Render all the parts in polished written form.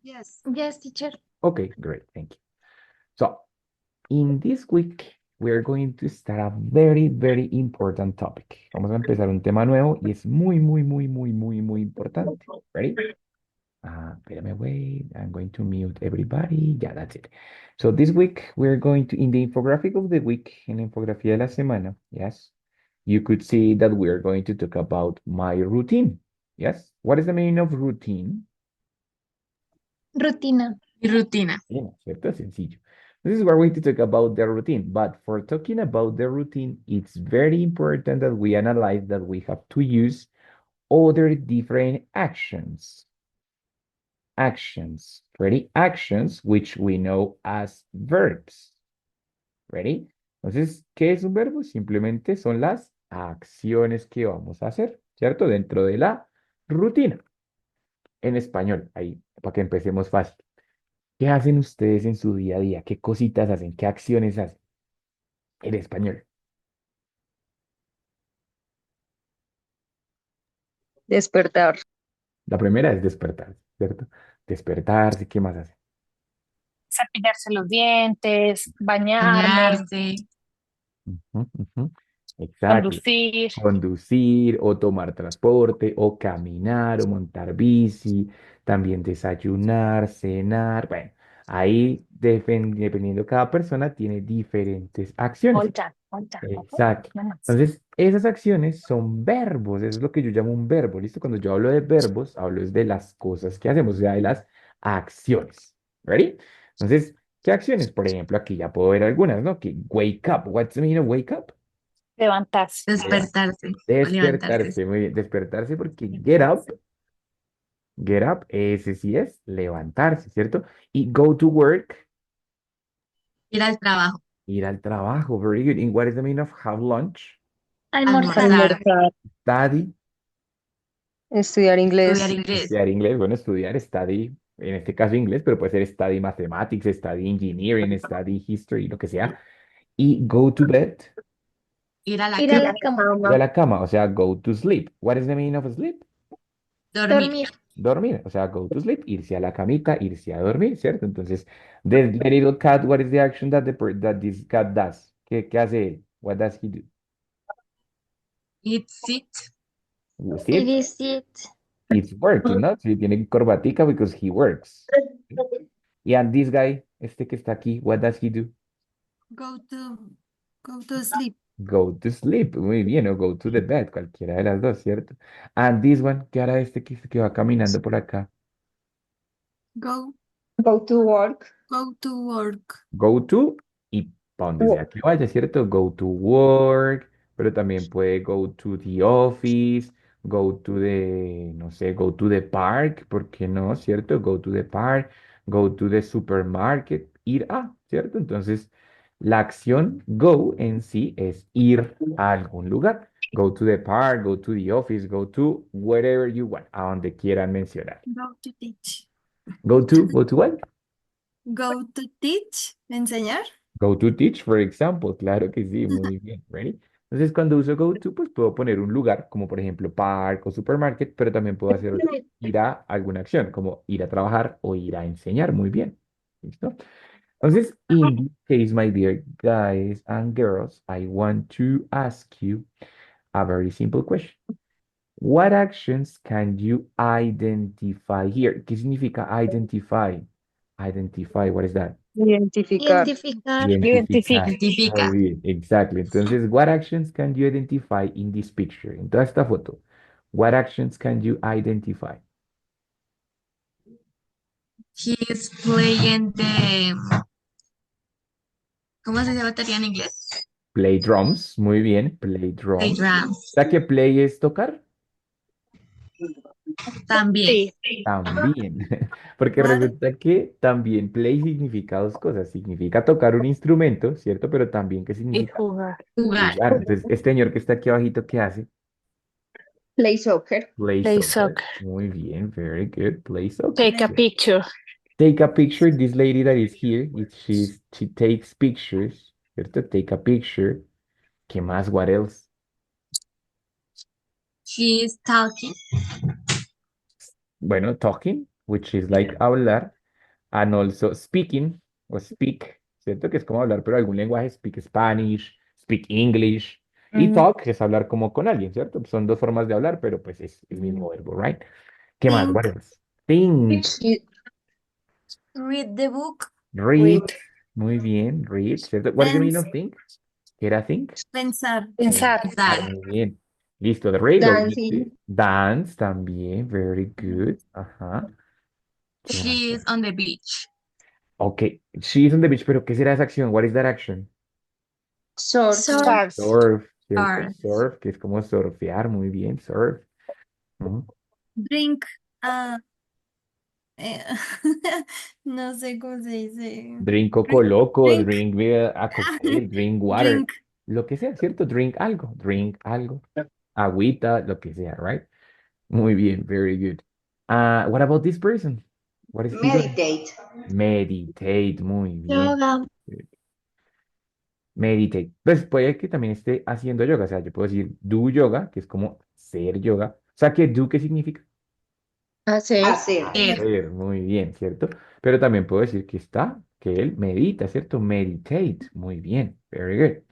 Yes, teacher. Okay, great, thank you. So, in this week, we're going to start a very, very important topic. Vamos a empezar un tema nuevo y es muy, muy, muy, muy, muy, muy importante. Ready? Espérame, wait. I'm going to mute everybody. Yeah, that's it. So this week, we're going to, in the infographic of the week, en la infografía de la semana, yes, you could see that we're going to talk about my routine. Yes? What is the meaning of routine? Rutina. Rutina. Yeah, ¿cierto? Sencillo. This is where we're going to talk about the routine. But for talking about the routine, it's very important that we analyze that we have to use other different actions. Actions. Ready? Actions, which we know as verbs. Ready? Entonces, ¿qué es un verbo? Simplemente son las acciones que vamos a hacer, ¿cierto? Dentro de la rutina. En español, ahí, para que empecemos fácil. ¿Qué hacen ustedes en su día a día? ¿Qué cositas hacen? ¿Qué acciones hacen? En español. Despertar. La primera es despertarse, ¿cierto? Despertarse, ¿qué más hacen? Cepillarse los dientes, bañarme, Bañarse. Ujú, ujú. Exacto. conducir. Conducir o tomar transporte o caminar o montar bici, también desayunar, cenar. Bueno, ahí dependiendo cada persona tiene diferentes acciones. Olta, olta. Exacto. No más. Entonces, esas acciones son verbos, eso es lo que yo llamo un verbo, ¿listo? Cuando yo hablo de verbos, hablo es de las cosas que hacemos, o sea, de las acciones. ¿Ready? Entonces, ¿qué acciones? Por ejemplo, aquí ya puedo ver algunas, ¿no? Que wake up. What's the meaning of wake up? Levantarse. Despertarse. O levantarse. Despertarse, muy bien, despertarse porque get up, ese sí es levantarse, ¿cierto? Y go to work, Ir al trabajo. ir al trabajo, very good. And what is the meaning of have lunch? Almorzar. Almorzar. Study, Estudiar Estudiar inglés. inglés. estudiar inglés, bueno, estudiar, study, en este caso inglés, pero puede ser study mathematics, study engineering, study history, lo que sea. Y go to bed, Ir a la Ir a la cama. ir a cama. la cama, o sea, go to sleep. What is the meaning of sleep? Dormir. Dormir. Dormir, o sea, go to sleep, irse a la camita, irse a dormir, ¿cierto? Entonces, the little cat, what is the action that that this cat does? ¿Qué hace él? What does he do? Eat, sit. It Sit, is it. it's working, ¿no? Si tiene corbatica because he works. Y and this guy, este que está aquí, what does he do? Go to sleep. Go to sleep, muy bien, o go to the bed, cualquiera de las dos, ¿cierto? And this one, ¿qué hará este que va caminando por acá? Go. Go to work. Go to work. Go to y para donde sea que vaya, ¿cierto? Go to work, pero también puede go to the office, go to the, no sé, go to the park, ¿por qué no? ¿Cierto? Go to the park, go to the supermarket, ir a, ¿cierto? Entonces, la acción go en sí es ir a algún lugar. Go to the park, go to the office, go to wherever you want, a donde quieran mencionar. Go to teach. Go to what? Go to teach. Enseñar. Go to teach, for example. Claro que sí, muy bien. Ready? Entonces, cuando uso go to, pues puedo poner un lugar, como por ejemplo park o supermarket, pero también puedo hacer ir a alguna acción, como ir a trabajar o ir a enseñar. Muy bien. ¿Listo? Entonces, in this case, my dear guys and girls, I want to ask you a very simple question. What actions can you identify here? ¿Qué significa identify? Identify, what is that? Identificar. Identificar. Identificar. Identifica. Muy bien, exactly. Entonces, what actions can you identify in this picture? En toda esta foto, what actions can you identify? He is playing the. ¿Cómo se llama batería en inglés? Play drums, muy bien, play Play drums. drums. ¿Sabes que play es tocar? También. Sí. También, porque What? resulta que también play significa dos cosas. Significa tocar un instrumento, ¿cierto? Pero también que Y significa jugar. Jugar. jugar. Entonces, este señor que está aquí abajito, ¿qué hace? Play soccer. Play Play soccer. soccer. Muy bien, very good. Play soccer. Take a picture. Take a picture. This lady that is here, she takes pictures, ¿cierto? Take a picture. ¿Qué más? What else? He is talking. Bueno, talking, which is like hablar. And also speaking o speak, ¿cierto? Que es como hablar, pero algún lenguaje, speak Spanish, speak English. Y Mm, talk es hablar como con alguien, ¿cierto? Son dos formas de hablar, pero pues es el mismo verbo, right? ¿Qué más? What Think, else? Think, She, read the book, read, read. muy bien, read, ¿cierto? What is the meaning dance, of think? ¿Qué era think? pensar, Pensar. Ah, pensar. muy bien. Listo, the read, obviamente. dancing, Dance también, very good. Ajá. ¿Qué más? She is on the beach. Ok, she's on the beach, pero ¿qué será esa acción? What is that action? surf, Surf, Stars. Surf, ¿cierto? are, Surf, que es como surfear, muy bien, surf. Ujú. drink, ah, eh, no sé cómo se dice. Drink Coco Drink, Loco, drink, drink a cocktail, drink water, drink. lo que sea, ¿cierto? Drink algo, agüita, lo que sea, right? Muy bien, very good. What about this person? What is he doing? meditate, Meditate, muy bien. Yoga. Meditate. Pues puede que también esté haciendo yoga, o sea, yo puedo decir do yoga, que es como ser yoga. O sea, que do, ¿qué significa? hacer, Er. Hacer, muy bien, ¿cierto? Pero también puedo decir que él medita, ¿cierto? Meditate, muy bien, very good.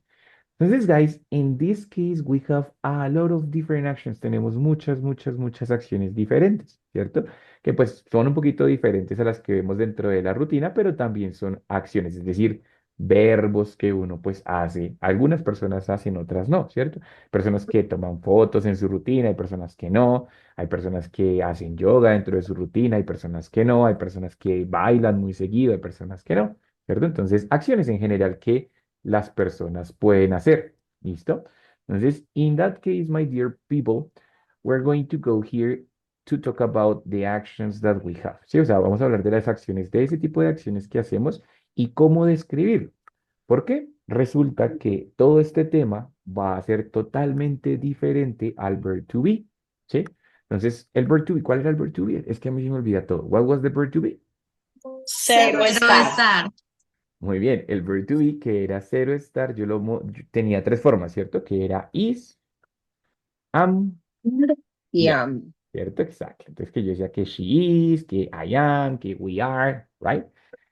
Entonces, guys, in this case, we have a lot of different actions. Tenemos muchas acciones diferentes, ¿cierto? Que pues son un poquito diferentes a las que vemos dentro de la rutina, pero también son acciones, es decir, verbos que uno pues hace. Algunas personas hacen, otras no, ¿cierto? Personas que toman fotos en su rutina, hay personas que no, hay personas que hacen yoga dentro de su rutina, hay personas que no, hay personas que bailan muy seguido, hay personas que no, ¿cierto? Entonces, acciones en general que las personas pueden hacer. ¿Listo? Entonces, in that case, my dear people, we're going to go here to talk about the actions that we have. Sí, o sea, vamos a hablar de las acciones, de ese tipo de acciones que hacemos y cómo describirlo. ¿Por qué? Resulta que todo este tema va a ser totalmente diferente al verb to be. ¿Sí? Entonces, el verb to be, ¿cuál era el verb to be? Es que a mí se me olvida todo. What was the verb to be? Cero Cero estar. estar. Muy bien, el verb to be, que era cero estar, yo tenía tres formas, ¿cierto? Que era is, am y y are, ¿cierto? Exacto. Entonces, que yo decía que she is, que I am, que we are, right?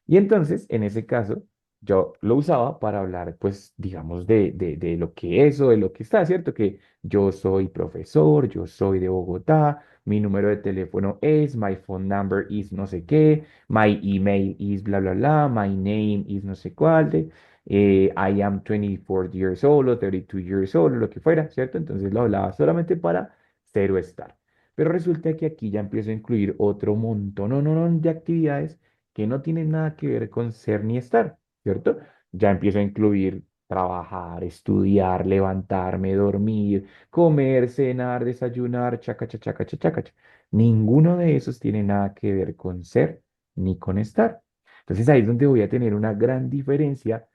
Y entonces, en ese caso, yo lo usaba para hablar, pues, digamos, de lo que es o de lo que está, ¿cierto? Que yo soy profesor, yo soy de Bogotá, mi número de teléfono es, my phone number is no sé qué, my email is bla, bla, bla, my name is no sé cuál, I am 24 years old o 32 years old, lo que fuera, ¿cierto? Entonces lo hablaba solamente para cero estar. Pero resulta que aquí ya empiezo a incluir otro montón de actividades que no tienen nada que ver con ser ni estar, ¿cierto? Ya empiezo a incluir trabajar, estudiar, levantarme, dormir, comer, cenar, desayunar, chaca, chaca, chaca, chaca, chaca. Ninguno de esos tiene nada que ver con ser ni con estar. Entonces ahí es donde voy a tener una gran diferencia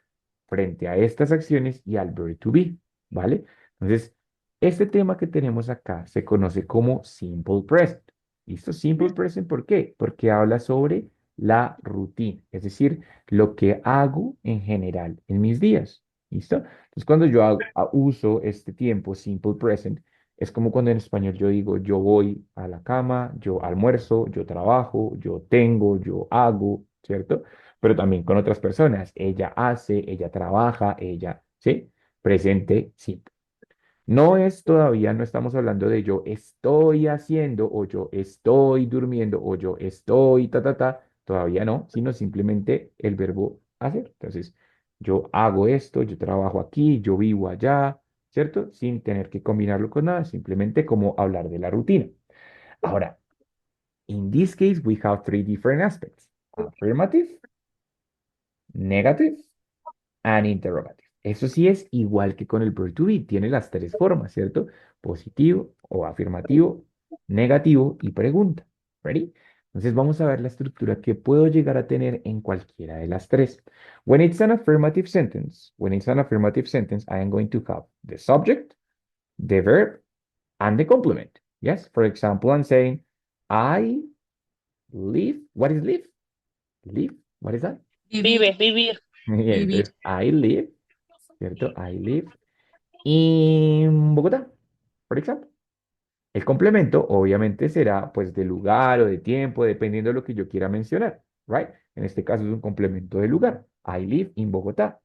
frente a estas acciones y al verb to be, ¿vale? Entonces, este tema que tenemos acá se conoce como simple present. ¿Listo? Simple present, ¿por qué? Porque habla sobre la rutina, es decir, lo que hago en general en mis días. ¿Listo? Entonces, cuando yo uso este tiempo, simple present, es como cuando en español yo digo, yo voy a la cama, yo almuerzo, yo trabajo, yo tengo, yo hago, ¿cierto? Pero también con otras personas. Ella hace, ella trabaja, ella, ¿sí? Presente, sí. No es todavía, no estamos hablando de yo estoy haciendo o yo estoy durmiendo o yo estoy todavía no, sino simplemente el verbo hacer. Entonces, yo hago esto, yo trabajo aquí, yo vivo allá, ¿cierto? Sin tener que combinarlo con nada, simplemente como hablar de la rutina. Ahora, in this case, we have three different aspects. Affirmative, negative, and interrogative. Eso sí es igual que con el verb to be, tiene las tres formas, ¿cierto? Positivo o afirmativo, negativo y pregunta. ¿Ready? Entonces vamos a ver la estructura que puedo llegar a tener en cualquiera de las tres. When it's an affirmative sentence, I am going to have the subject, the verb, and the complement. Yes, for example, I'm saying, I live. What is live? Live. What is that? Vivir, Vive, vivir. Bien, vivir. entonces, I live, ¿cierto? I live en Bogotá, por ejemplo. El complemento obviamente será pues de lugar o de tiempo, dependiendo de lo que yo quiera mencionar. right? En este caso es un complemento de lugar. I live in Bogotá.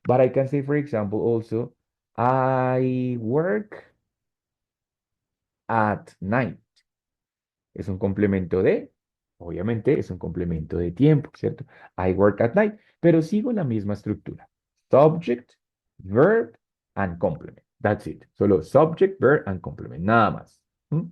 But I can say, for example, also, I work at night. Es un complemento de, obviamente, es un complemento de tiempo, ¿cierto? I work at night, pero sigo la misma estructura. Subject, verb, and complement. That's it. Solo subject, verb, and complement. Nada más. ¿Mm?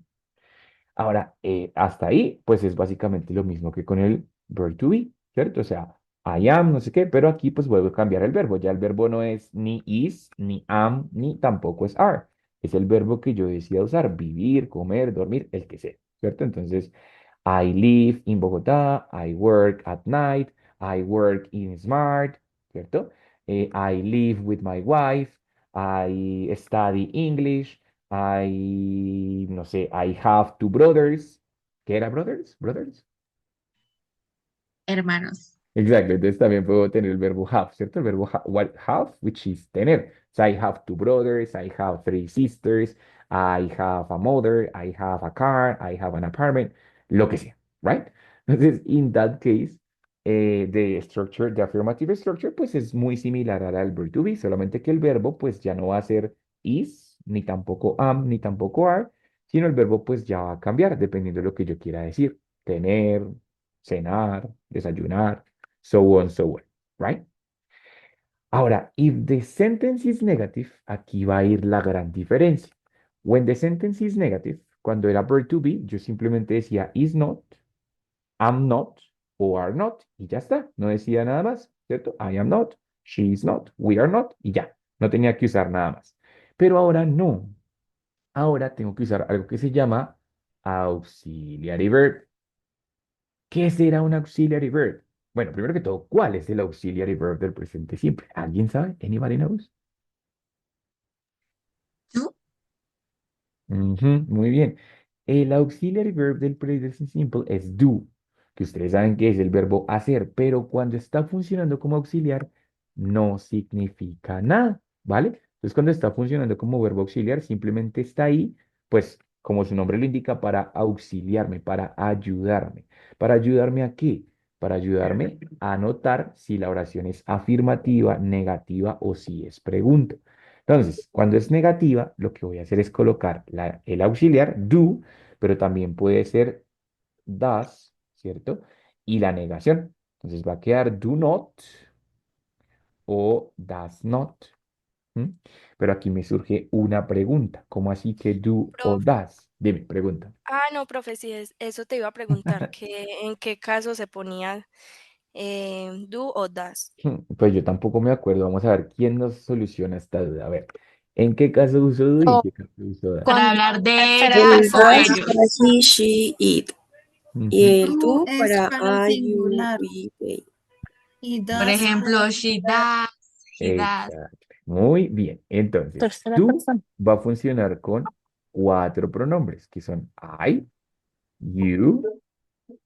Ahora, hasta ahí, pues es básicamente lo mismo que con el verb to be, ¿cierto? O sea, I am, no sé qué, pero aquí pues vuelvo a cambiar el verbo. Ya el verbo no es ni is, ni am, ni tampoco es are. Es el verbo que yo decida usar, vivir, comer, dormir, el que sea, ¿cierto? Entonces, I live in Bogotá, I work at night, I work in Smart, ¿cierto? I live with my wife, I study English, no sé, I have two brothers. ¿Qué era brothers? Brothers. Hermanos. Exacto, entonces también puedo tener el verbo have, ¿cierto? El verbo what have, which is tener. So I have two brothers, I have three sisters, I have a mother, I have a car, I have an apartment, lo que sea, right? Entonces, in that case, the structure, the affirmative structure, pues es muy similar a la del verb to be, solamente que el verbo, pues ya no va a ser is, ni tampoco am, ni tampoco are, sino el verbo, pues ya va a cambiar dependiendo de lo que yo quiera decir. Tener, cenar, desayunar, so on, so on, right? Ahora, if the sentence is negative, aquí va a ir la gran diferencia. When the sentence is negative, cuando era verb to be, yo simplemente decía is not, am not o are not y ya está. No decía nada más, ¿cierto? I am not, she is not, we are not y ya. No tenía que usar nada más. Pero ahora no. Ahora tengo que usar algo que se llama auxiliary verb. ¿Qué será un auxiliary verb? Bueno, primero que todo, ¿cuál es el auxiliary verb del presente simple? ¿Alguien sabe? Anybody knows? ¿Tú? Ujú, muy bien. El auxiliary verb del present simple es do, que ustedes saben que es el verbo hacer, pero cuando está funcionando como auxiliar no significa nada, ¿vale? Entonces, cuando está funcionando como verbo auxiliar, simplemente está ahí, pues, como su nombre lo indica, para auxiliarme, para ayudarme. ¿Para ayudarme a qué? Para ayudarme a notar si la oración es afirmativa, negativa o si es pregunta. Entonces, cuando es negativa, lo que voy a hacer es colocar el auxiliar do, pero también puede ser does, ¿cierto? Y la negación. Entonces va a quedar do not o does not. ¿M? Pero aquí me surge una pregunta. ¿Cómo así que do o Prof, does? Dime, pregunta. no, profe, sí, eso te iba a preguntar, que en qué caso se ponía do o das. Pues yo tampoco me acuerdo. Vamos a ver quién nos soluciona esta duda. A ver, ¿en qué caso uso do y en O qué caso uso does? Para con hablar de tercera ellas El o persona. das para ellos. he, she, it. Ujú. Y el Do tú es para para I, you, singular we, they. y Por das para ejemplo, she singular. does, he does. Exacto. Muy bien. Entonces, Tercera tú persona. va a funcionar con cuatro pronombres, que son I, you,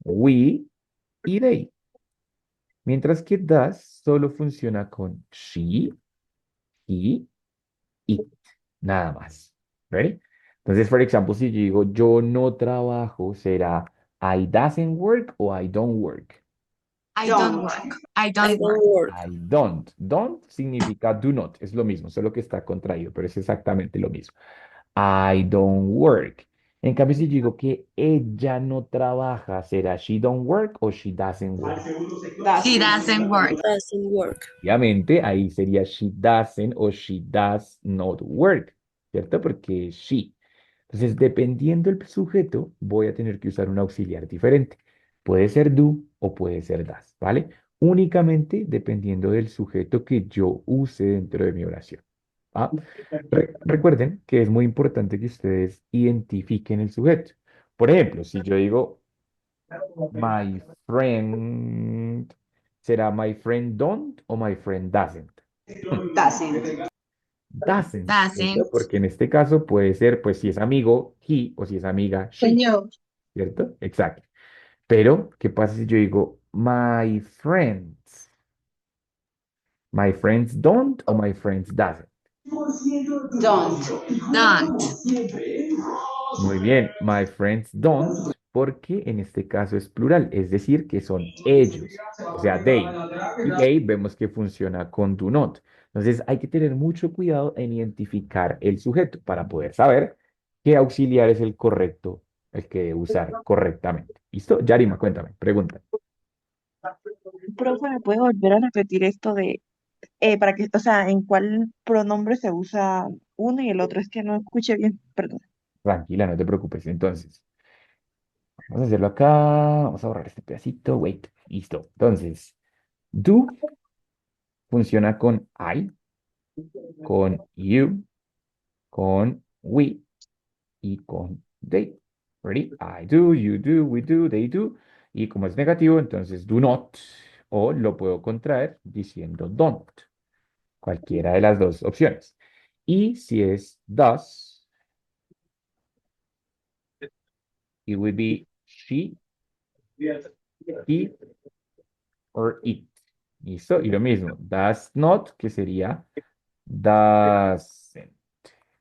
we y they. Mientras que does solo funciona con she, he, it. Nada más. ¿Ready? Entonces, por ejemplo, si yo digo yo no trabajo, será I doesn't work o I don't work. I don't work. I I don't don't work. work. I don't. Don't significa do not. Es lo mismo, solo que está contraído, pero es exactamente lo mismo. I don't work. En cambio, si yo digo que ella no trabaja, ¿será she don't work o she doesn't work? She doesn't work. Doesn't work. Obviamente, ahí sería she doesn't o she does not work, ¿cierto? Porque she. Entonces, dependiendo del sujeto, voy a tener que usar un auxiliar diferente. Puede ser do o puede ser does, ¿vale? Únicamente dependiendo del sujeto que yo use dentro de mi oración. ¿Ah? Recuerden que es muy importante que ustedes identifiquen el sujeto. Por ejemplo, si yo digo my friend, ¿será my friend don't o my friend doesn't? Doesn't, ¿cierto? Doesn't. Porque en este caso puede ser, pues si es amigo, he, o si es amiga, she, Señor, ¿cierto? Exacto. Pero, ¿qué pasa si yo digo my friends? My friends don't o my friends doesn't. Don't. Muy bien, my friends don't. porque en este caso es plural, es decir, que son ellos, o sea, they. Y they vemos que funciona con do not. Entonces hay que tener mucho cuidado en identificar el sujeto para poder saber qué auxiliar es el correcto, el que debe usar correctamente. ¿Listo? Yarima, cuéntame, pregunta. Profe, ¿me puede volver a repetir esto de, para que, o sea, en cuál pronombre se usa uno y el otro? Es que no escuché bien, perdón. Tranquila, no te preocupes. Entonces, vamos a hacerlo acá. Vamos a borrar este pedacito. Wait. Listo. Entonces, do funciona con I, con you, con we y con they. Ready? I do, you do, we do, they do. Y como es negativo, entonces do not. O lo puedo contraer diciendo don't. Cualquiera de las dos opciones. Y si es does, it would be she, he, or it. ¿Listo? Y lo mismo, does not, que sería doesn't.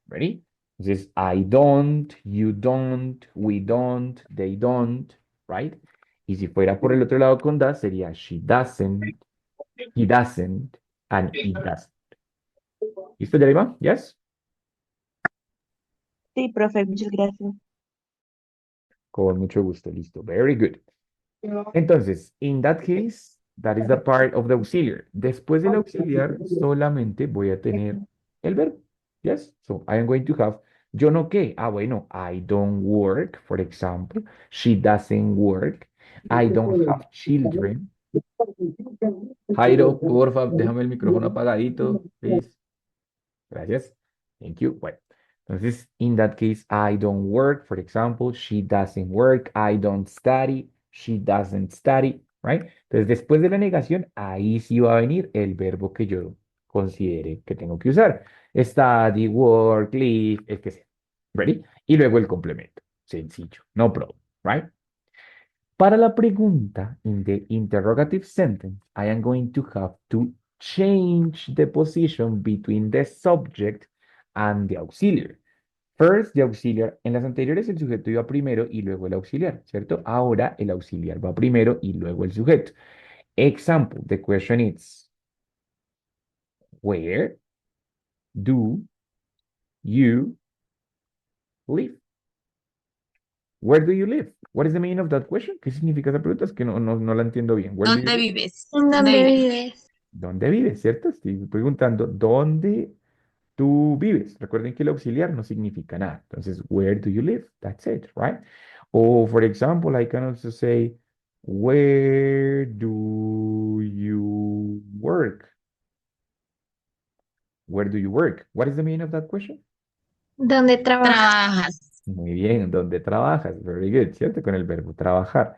Ready? Entonces, I don't, you don't, we don't, they don't, right? Y si fuera por el otro lado con does, sería she doesn't, he doesn't, and it doesn't. ¿Listo, Yarima? Yes? Sí, profe, muchas gracias. Con mucho gusto, listo. Very good. Entonces, in that case, that is the part of the auxiliary. Después del auxiliar, solamente voy a tener el verbo. Yes, so I am going to have, yo no qué. Ah, bueno, I don't work, for example. She doesn't work. I don't have children. Jairo, porfa, déjame el micrófono apagadito, please. Gracias. Thank you. Bueno, entonces, in that case, I don't work, for example, she doesn't work, I don't study, she doesn't study, right? Entonces, después de la negación, ahí sí va a venir el verbo que yo considere que tengo que usar. Study, work, live, el que sea. ¿Ready? Y luego el complemento. Sencillo, no problem, right? Para la pregunta in the interrogative sentence, I am going to have to change the position between the subject and the auxiliary. First, the auxiliar. En las anteriores el sujeto iba primero y luego el auxiliar, ¿cierto? Ahora el auxiliar va primero y luego el sujeto. Example, the question is, where do you live? Where do you live? What is the meaning of that question? ¿Qué significa esa pregunta? Es que no la entiendo bien. Where do you ¿Dónde live? vives? ¿En ¿Dónde dónde vives? vives? ¿Dónde vives, cierto? Estoy preguntando, ¿dónde tú vives? Recuerden que el auxiliar no significa nada. Entonces, where do you live? That's it, right? O, for example, I can also say, where do you work? Where do you work? What is the meaning of that question? ¿Dónde trabajas? Trabajas. Muy bien, ¿dónde trabajas? Very good, ¿cierto? Con el verbo trabajar.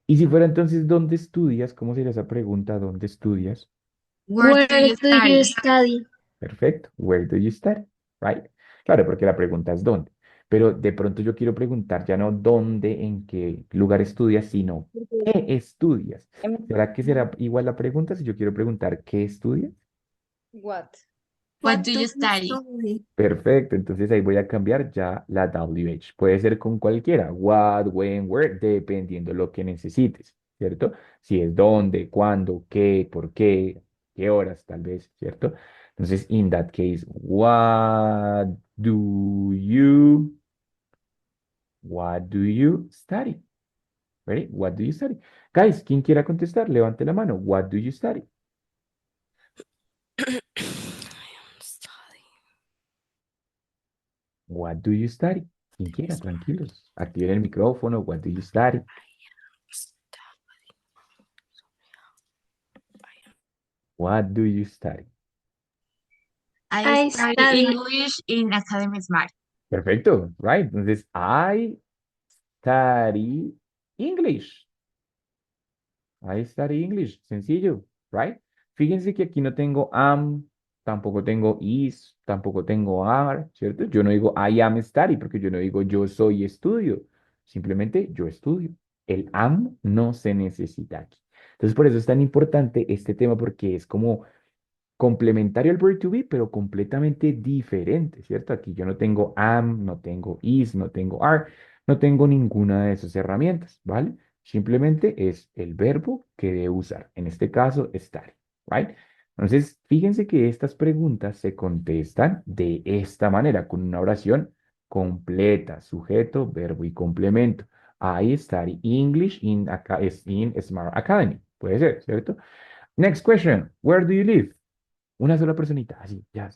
Y si fuera entonces, ¿dónde estudias? ¿Cómo sería esa pregunta? ¿Dónde estudias? Where Where do you do you study? study? Perfecto. Where do you study? Right? Claro, porque la pregunta es dónde. Pero de pronto yo quiero preguntar ya no dónde, en qué lugar estudias, sino qué estudias. ¿Será que será igual la pregunta si yo quiero preguntar qué estudias? What What do do you you study? study? Perfecto, entonces ahí voy a cambiar ya la WH. Puede ser con cualquiera, what, when, where, dependiendo lo que necesites, ¿cierto? Si es dónde, cuándo, qué, por qué horas, tal vez, ¿cierto? Entonces, in that case, what do you study? Ready? What do you study? Guys, ¿quién quiera contestar? Levante la mano. What do you study? What do you study? Quien quiera, tranquilos. Activen el micrófono. What do you study? What do you study? I I study study. English in Academy Smart. Perfecto, right? Entonces, I study English. I study English. Sencillo, right? Fíjense que aquí no tengo am, tampoco tengo is, tampoco tengo are, ¿cierto? Yo no digo I am study porque yo no digo yo soy estudio. Simplemente yo estudio. El am no se necesita aquí. Entonces, por eso es tan importante este tema porque es como complementario al verb to be, pero completamente diferente, ¿cierto? Aquí yo no tengo am, no tengo is, no tengo are, No tengo ninguna de esas herramientas, ¿vale? Simplemente es el verbo que debo usar. En este caso, estar, ¿right? Entonces, fíjense que estas preguntas se contestan de esta manera, con una oración completa, sujeto, verbo y complemento. I study English in Smart Academy. Puede ser, ¿cierto? Next question. Where do you live? Una sola personita, así, ya.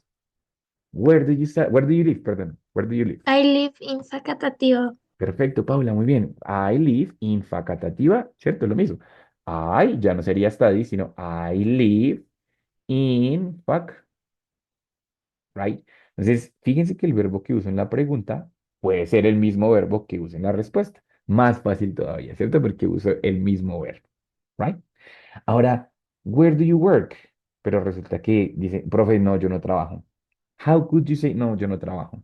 Where do you live? Perdón. Where do you live? I live in Facatativá. Perfecto, Paula, muy bien. I live in Facatativá, ¿cierto? Lo mismo. I ya no sería study, sino I live in Fac, right? Entonces, fíjense que el verbo que uso en la pregunta puede ser el mismo verbo que uso en la respuesta. Más fácil todavía, ¿cierto? Porque uso el mismo verbo, right? Ahora, where do you work? Pero resulta que dice, profe, no, yo no trabajo. How could you say, no, yo no trabajo?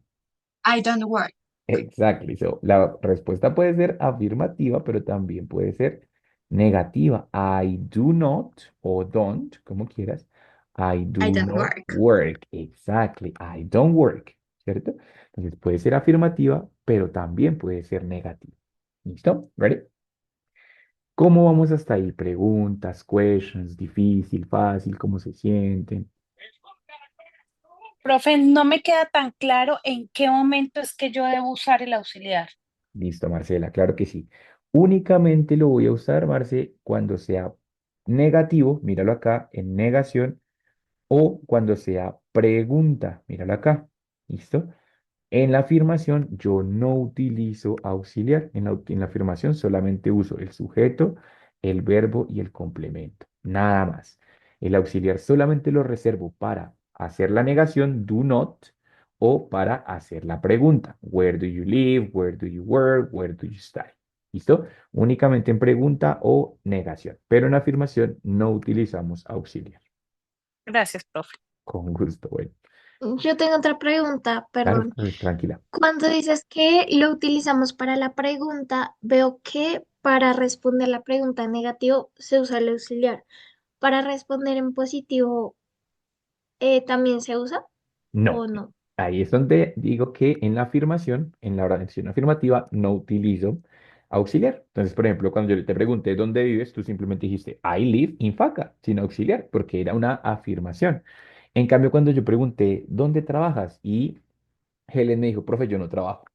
I don't work. Exactly. So, la respuesta puede ser afirmativa, pero también puede ser negativa. I do not o don't, como quieras. I I do don't not work. work. Exactly. I don't work. ¿Cierto? Entonces puede ser afirmativa, pero también puede ser negativa. ¿Listo? ¿Ready? ¿Cómo vamos hasta ahí? Preguntas, questions, difícil, fácil, ¿cómo se sienten? Profe, no me queda tan claro en qué momento es que yo debo usar el auxiliar. Listo, Marcela, claro que sí. Únicamente lo voy a usar, Marce, cuando sea negativo, míralo acá, en negación, o cuando sea pregunta, míralo acá. ¿Listo? En la afirmación yo no utilizo auxiliar. En la afirmación solamente uso el sujeto, el verbo y el complemento. Nada más. El auxiliar solamente lo reservo para hacer la negación, do not, o para hacer la pregunta. Where do you live? Where do you work? Where do you study? ¿Listo? Únicamente en pregunta o negación. Pero en afirmación no utilizamos auxiliar. Gracias, profe. Con gusto, bueno. Yo tengo otra pregunta, Claro, perdón. tranquila. Cuando dices que lo utilizamos para la pregunta, veo que para responder la pregunta en negativo se usa el auxiliar. Para responder en positivo, ¿también se usa No. o no? Ahí es donde digo que en la afirmación, en la oración afirmativa, no utilizo auxiliar. Entonces, por ejemplo, cuando yo te pregunté dónde vives, tú simplemente dijiste I live in Faca, sin auxiliar, porque era una afirmación. En cambio, cuando yo pregunté dónde trabajas y Helen me dijo, profe, yo no trabajo.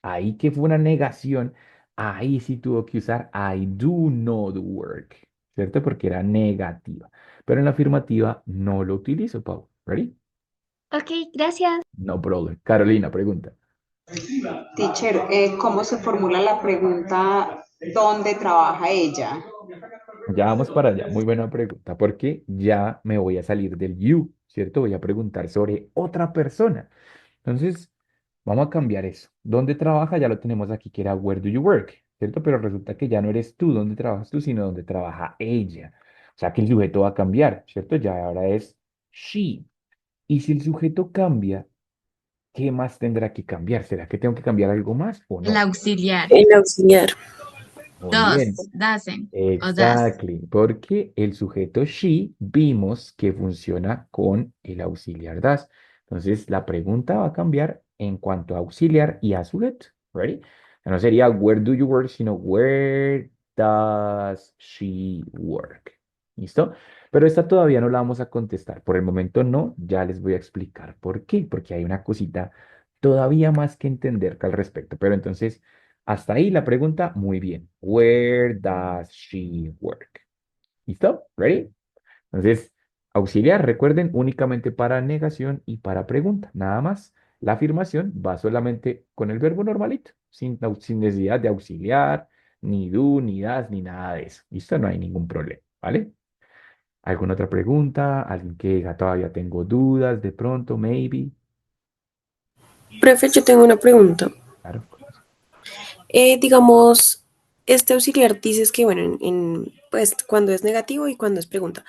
Ahí que fue una negación, ahí sí tuvo que usar I do not work, ¿cierto? Porque era negativa. Pero en la afirmativa no lo utilizo, Pau. ¿Ready? Ok, gracias. No problem. Carolina, pregunta. Teacher, ¿cómo se formula la pregunta ¿dónde trabaja ella? Ya vamos para allá. Muy buena pregunta, porque ya me voy a salir del you, ¿cierto? Voy a preguntar sobre otra persona. Entonces, vamos a cambiar eso. ¿Dónde trabaja? Ya lo tenemos aquí, que era where do you work, ¿cierto? Pero resulta que ya no eres tú donde trabajas tú, sino donde trabaja ella. O sea que el sujeto va a cambiar, ¿cierto? Ya ahora es she. Y si el sujeto cambia, ¿qué más tendrá que cambiar? ¿Será que tengo que cambiar algo más o El no? auxiliar. El auxiliar. Muy bien. Does, doesn't o does. Exactly, porque el sujeto she vimos que funciona con el auxiliar das. Entonces, la pregunta va a cambiar en cuanto a auxiliar y a sujeto. ¿Ready? Ya no sería where do you work, sino where does she work. ¿Listo? Pero esta todavía no la vamos a contestar. Por el momento no, ya les voy a explicar por qué. Porque hay una cosita todavía más que entender que al respecto. Pero entonces, hasta ahí la pregunta, muy bien. Where does she work? ¿Listo? ¿Ready? Entonces, auxiliar, recuerden, únicamente para negación y para pregunta, nada más. La afirmación va solamente con el verbo normalito, sin necesidad de auxiliar, ni do, ni das, ni nada de eso. ¿Listo? No hay ningún problema, ¿vale? ¿Alguna otra pregunta? ¿Alguien que diga todavía tengo dudas de pronto, maybe? Profe, yo tengo una pregunta. Claro. Digamos, este auxiliar dices que, bueno, pues cuando es negativo y cuando es pregunta,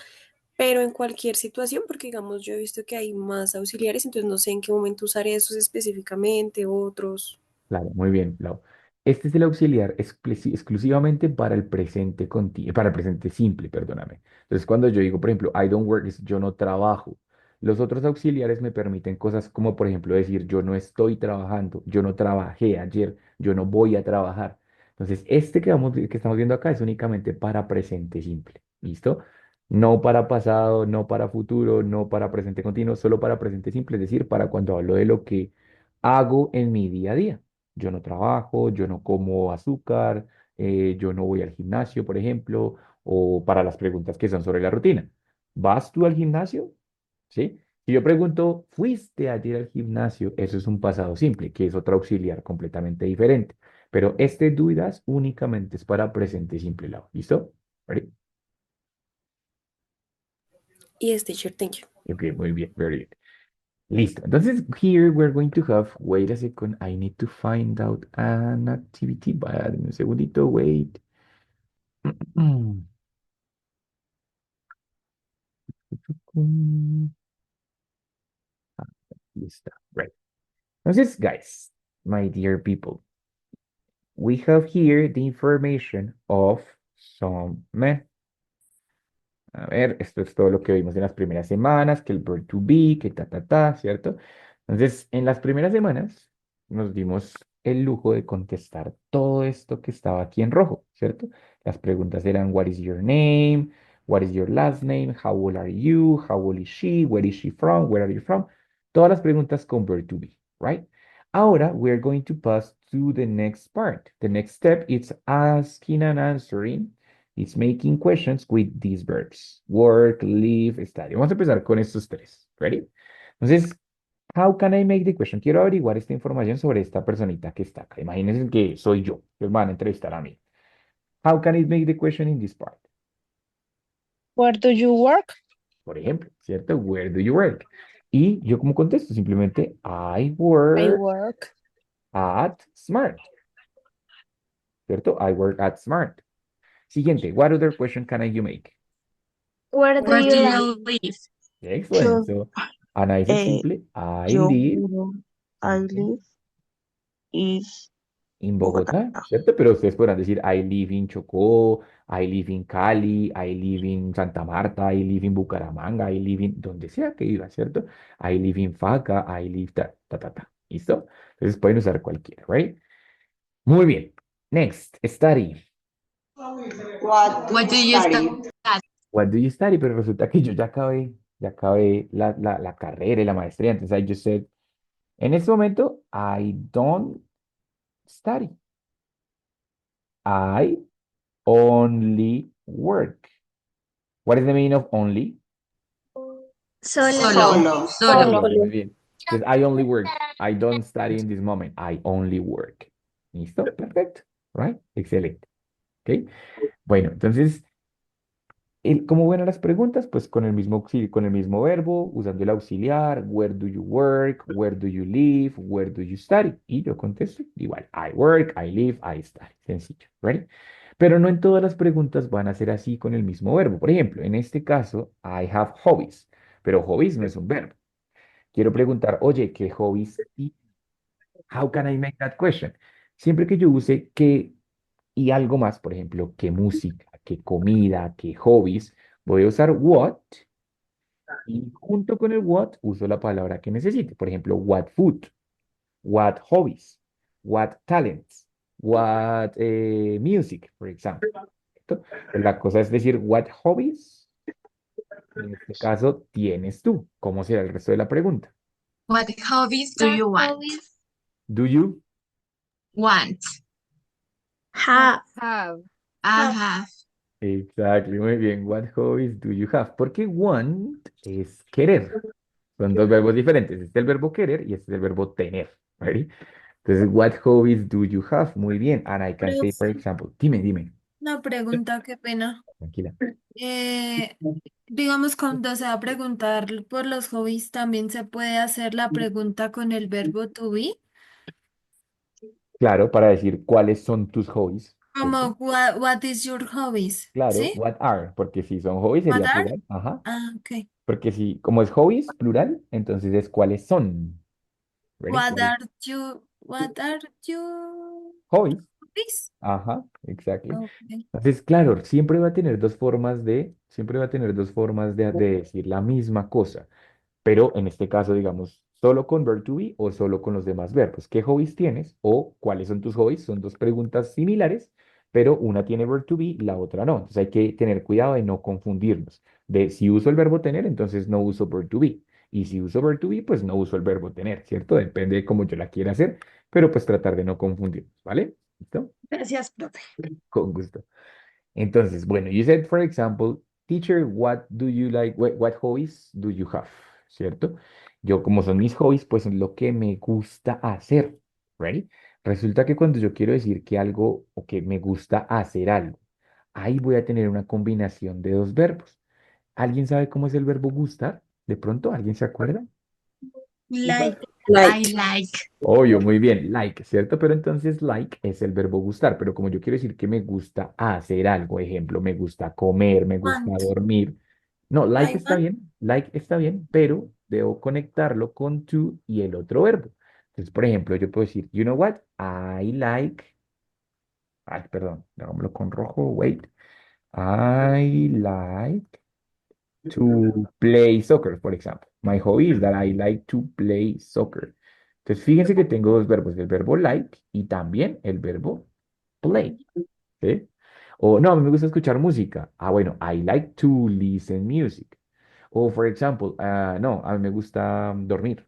pero en cualquier situación, porque digamos, yo he visto que hay más auxiliares, entonces no sé en qué momento usar esos específicamente, otros. Claro, muy bien, Lau. Este es el auxiliar exclusivamente para el presente para el presente simple, perdóname. Entonces, cuando yo digo, por ejemplo, I don't work, es yo no trabajo. Los otros auxiliares me permiten cosas como, por ejemplo, decir yo no estoy trabajando, yo no trabajé ayer, yo no voy a trabajar. Entonces, este que estamos viendo acá es únicamente para presente simple. ¿Listo? No para pasado, no para futuro, no para presente continuo, solo para presente simple, es decir, para cuando hablo de lo que hago en mi día a día. Yo no trabajo, yo no como azúcar, yo no voy al gimnasio, por ejemplo, o para las preguntas que son sobre la rutina. ¿Vas tú al gimnasio? ¿Sí? Si yo pregunto, ¿fuiste ayer al gimnasio? Eso es un pasado simple, que es otro auxiliar completamente diferente. Pero este do y das únicamente es para presente simple, Lau. ¿Listo? Ready? Yes, teacher, thank you. Ok, muy bien, very good. Listo. Entonces, here we're going to have, wait a second, I need to find out an activity. Dame un segundito, wait. Listo. Right. Entonces, guys, my dear people, we have here the information of some men. A ver, esto es todo lo que vimos en las primeras semanas, que el verb to be, que ¿cierto? Entonces, en las primeras semanas nos dimos el lujo de contestar todo esto que estaba aquí en rojo, ¿cierto? Las preguntas eran, what is your name? What is your last name? How old are you? How old is she? Where is she from? Where are you from? Todas las preguntas con verb to be, right? Ahora, we're going to pass to the next part. The next step is asking and answering. It's making questions with these verbs. Work, live, study. Vamos a empezar con estos tres. Ready? Entonces, how can I make the question? Quiero averiguar esta información sobre esta personita que está acá. Imagínense que soy yo. Que van a entrevistar a mí. How can I make the question in this part? Where do you work? Por ejemplo, ¿cierto? Where do you work? Y yo como contesto simplemente I I work work. at Smart. ¿Cierto? I work at Smart. Siguiente, what other question can you make? Where do Where do you live? you live? Excellent. Yo, So, a nice and eh, simple. I yo live juro, I live is in Bogotá. Bogotá, ¿cierto? Pero ustedes podrán decir I live in Chocó, I live in Cali, I live in Santa Marta, I live in Bucaramanga, I live in donde sea que viva, ¿cierto? I live in Faca, I live ta. ¿Listo? Entonces pueden usar cualquiera, ¿right? Muy bien. Next, study. What do What you do you study? study? What do you study? Pero resulta que yo ya acabé la carrera y la maestría. Entonces I just said, en este momento, I don't study. I only work. What is the meaning of only? Solo. Solo. Solo. Muy bien. Entonces, I only work. I don't study in this moment. I only work. ¿Listo? Perfecto. Right? Excelente. ¿Ok? Bueno, entonces, ¿cómo ven las preguntas? Pues con el mismo, con el mismo verbo, usando el auxiliar, where do you work, where do you live, where do you study. Y yo contesto igual, I work, I live, I study. Sencillo, ¿right? Pero no en todas las preguntas van a ser así con el mismo verbo. Por ejemplo, en este caso, I have hobbies, pero hobbies no es un verbo. Quiero preguntar, oye, ¿qué hobbies? Y how can I make that question? Siempre que yo use qué y algo más, por ejemplo, qué música, qué comida, qué hobbies, voy a usar what y junto con el what uso la palabra que necesite. Por ejemplo, what food, what hobbies, what talents, what music, por ejemplo. La cosa es decir, what hobbies, en este caso, tienes tú. ¿Cómo será el resto de la pregunta? What hobbies do you want? Hobbies. Do you? Want. Have. Have. I Have. have. Exactly, muy bien. What hobbies do you have? Porque want es querer. Son dos verbos diferentes. Este es el verbo querer y este es el verbo tener. ¿Ready? Entonces, what hobbies do you have? Muy bien. And I can say, for Profe, example, dime. una pregunta, qué pena. Tranquila. Eh, digamos, cuando se va a preguntar por los hobbies, también se puede hacer la pregunta con el verbo to be, Claro, para decir cuáles son tus hobbies, ¿cierto? como what is your hobbies? Claro, ¿Sí? what are, porque si son hobbies What sería are? plural. Ajá. Ah, ok. Porque si, como es hobbies, plural, entonces es cuáles son. ¿Ready? What are your Hobbies. hobbies? Ajá, exactly. Ok. Entonces, claro, siempre va a tener dos formas de decir la misma cosa. pero en este caso, digamos, solo con verb to be o solo con los demás verbos. ¿Qué hobbies tienes o cuáles son tus hobbies? Son dos preguntas similares, pero una tiene verb to be, la otra no. Entonces hay que tener cuidado de no confundirnos. De si uso el verbo tener, entonces no uso verb to be. Y si uso verb to be, pues no uso el verbo tener, ¿cierto? Depende de cómo yo la quiera hacer, pero pues tratar de no confundirnos, ¿vale? ¿Listo? Gracias, profe. Con gusto. Entonces, bueno, you said, for example, teacher, what do you like, what hobbies do you have? ¿Cierto? Yo, como son mis hobbies, pues es lo que me gusta hacer, ¿ready? Resulta que cuando yo quiero decir que algo o que me gusta hacer algo, ahí voy a tener una combinación de dos verbos. ¿Alguien sabe cómo es el verbo gustar? ¿De pronto alguien se acuerda? Like, I Like. like. Obvio, muy bien, like, ¿cierto? Pero entonces like es el verbo gustar, pero como yo quiero decir que me gusta hacer algo, ejemplo, me gusta comer, me gusta Want. dormir. No, I want. like está bien, pero debo conectarlo con to y el otro verbo. Entonces, por ejemplo, yo puedo decir, you know what? I like, ay, perdón, hagámoslo con rojo, wait. I like to play soccer, por ejemplo. My hobby is that I like to play soccer. Entonces, fíjense que tengo dos verbos, el verbo like y también el verbo play, ¿sí? O no, a mí me gusta escuchar música. Ah, bueno, I like to listen music. O, for example, no, a mí me gusta dormir.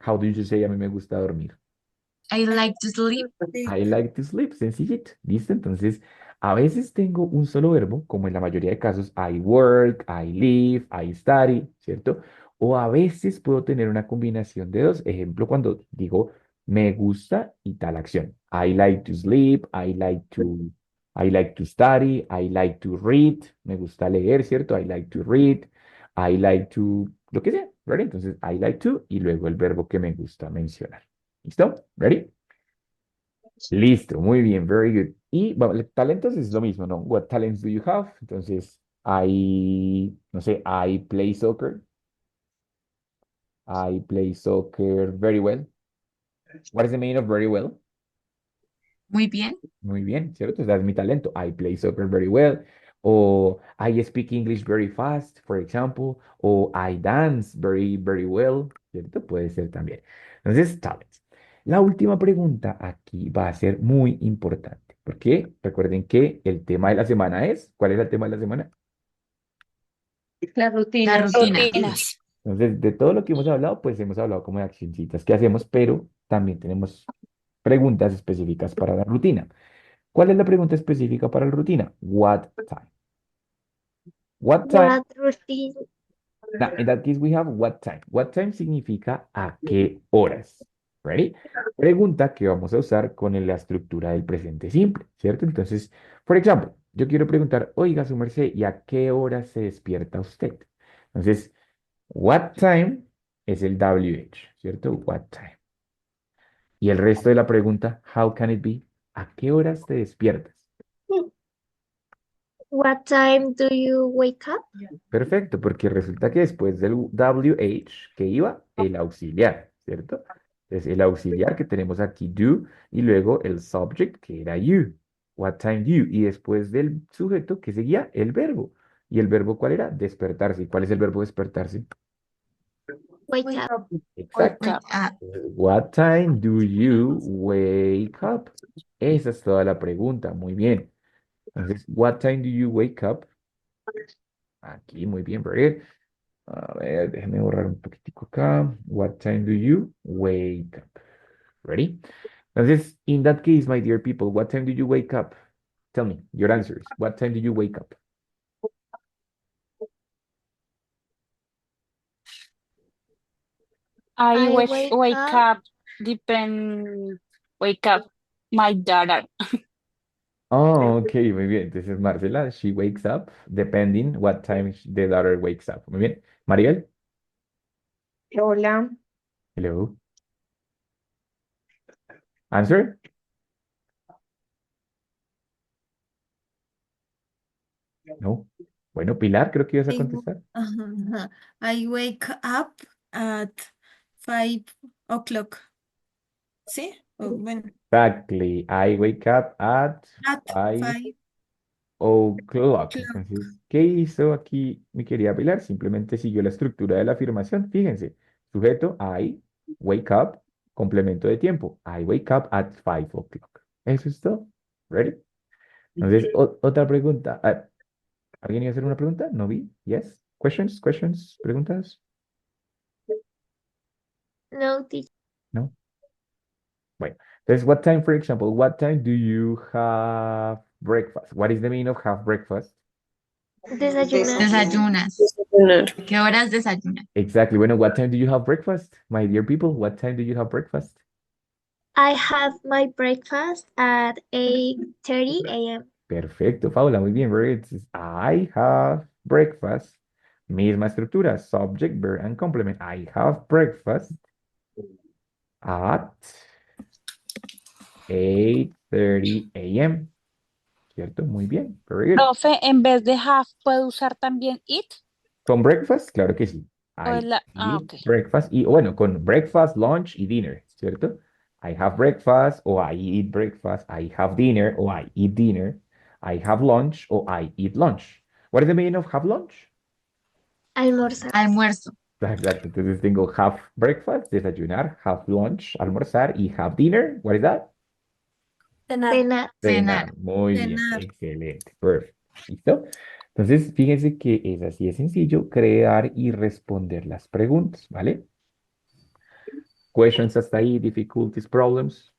How do you say a mí me gusta dormir? I like to sleep. I like to sleep, sencillito. ¿Listo? Entonces, a veces tengo un solo verbo, como en la mayoría de casos, I work, I live, I study, ¿cierto? O a veces puedo tener una combinación de dos. Ejemplo, cuando digo me gusta y tal acción. I like to sleep, I like to study, I like to read. Me gusta leer, ¿cierto? I like to read, I like to, lo que sea, ¿ready? Entonces, I like to y luego el verbo que me gusta mencionar. ¿Listo? ¿Ready? Listo, muy bien, very good. Y bueno, talentos es lo mismo, ¿no? What talents do you have? Entonces, no sé, I play soccer very well. What is the meaning of very well? Muy bien. Muy bien, ¿cierto? Ese es mi talento. I play soccer very well. O I speak English very fast, for example. O I dance very, very well, ¿cierto? Puede ser también. Entonces, talents. La última pregunta aquí va a ser muy importante, porque recuerden que el tema de la semana es, ¿cuál es el tema de la semana? Las La rutinas. rutina. Rutinas. Entonces, de todo lo que hemos hablado, pues hemos hablado como de accioncitas que hacemos, pero también tenemos preguntas específicas para la rutina. ¿Cuál es la pregunta específica para la rutina? What time? What time? What routine? Now, in that case, we have what time. What time significa a qué horas. Ready? Pregunta que vamos a usar con la estructura del presente simple, ¿cierto? Entonces, por ejemplo, yo quiero preguntar, oiga, su merced, ¿y a qué hora se despierta usted? Entonces, what time es el WH, ¿cierto? What time. Y el resto de la pregunta, how can it be? ¿A qué horas te despiertas? What time do you wake up? Perfecto, porque resulta que después del WH que iba el auxiliar, ¿cierto? Entonces, el auxiliar que tenemos aquí, do, y luego el subject que era you. What time do you? Y después del sujeto que seguía el verbo. ¿Y el verbo cuál era? Despertarse. ¿Y cuál es el verbo despertarse? Wake Wake up. up. Exacto. Wake up. What time do you wake up? Esa es toda la pregunta. Muy bien. Entonces, what time do you wake up? Aquí, muy bien, very good. A ver, déjeme borrar un poquitico acá. What time do you wake up? Ready? Entonces, in that case, my dear people, what time do you wake up? Tell me your answers. What time do you wake up? I I wake, wake wake up. up, depend, wake up my daughter. Oh, okay, muy bien. Entonces, Marcela, she wakes up depending what time the daughter wakes up. Muy bien. Mariel, Hola. hello. Answer? No. Bueno, Pilar, creo que ibas a I, contestar. ajá. I wake up at 5 o'clock. ¿Sí? Bueno, Exactly. I wake up at at 5 5 o'clock. Clock. Entonces, ¿qué hizo aquí mi querida Pilar? Simplemente siguió la estructura de la afirmación. Fíjense, sujeto, I wake up, complemento de tiempo. I wake up at 5 o'clock. Eso es todo. ¿Ready? Entonces, otra pregunta. ¿Alguien iba a hacer una pregunta? ¿No vi? ¿Yes? ¿Questions? ¿Preguntas? No, teacher. ¿No? Bueno, entonces, what time, for example, what time do you have breakfast? What is the meaning of have breakfast? Desayunar. Desayunas. Desayunar. ¿Qué horas desayunas? Exactly. Bueno, what time do you have breakfast? My dear people, what time do you have breakfast? I have my breakfast at 8:30 a.m. Perfecto, Paula, muy bien. Very good. Entonces, I have breakfast. Misma estructura, subject, verb, and complement. I have breakfast at 8:30 a.m. ¿Cierto? Muy bien. Very good. Profe, en vez de have, ¿puedo usar también it? Con breakfast, claro que sí. ¿O es I eat ok. breakfast. Y bueno, con breakfast, lunch y dinner, ¿cierto? I have breakfast o I eat breakfast. I have dinner o I eat dinner. I have lunch o I eat lunch. What is the meaning of have lunch? Almorzar. Almuerzo. Exacto. Entonces tengo have breakfast, desayunar, have lunch, almorzar y have dinner. What is that? Cenar. Cenar. Cenar. Muy bien. Cenar. Excelente. Perfecto. ¿Listo? Entonces, fíjense que es así de sencillo crear y responder las preguntas, ¿vale? Questions hasta ahí, difficulties, problems.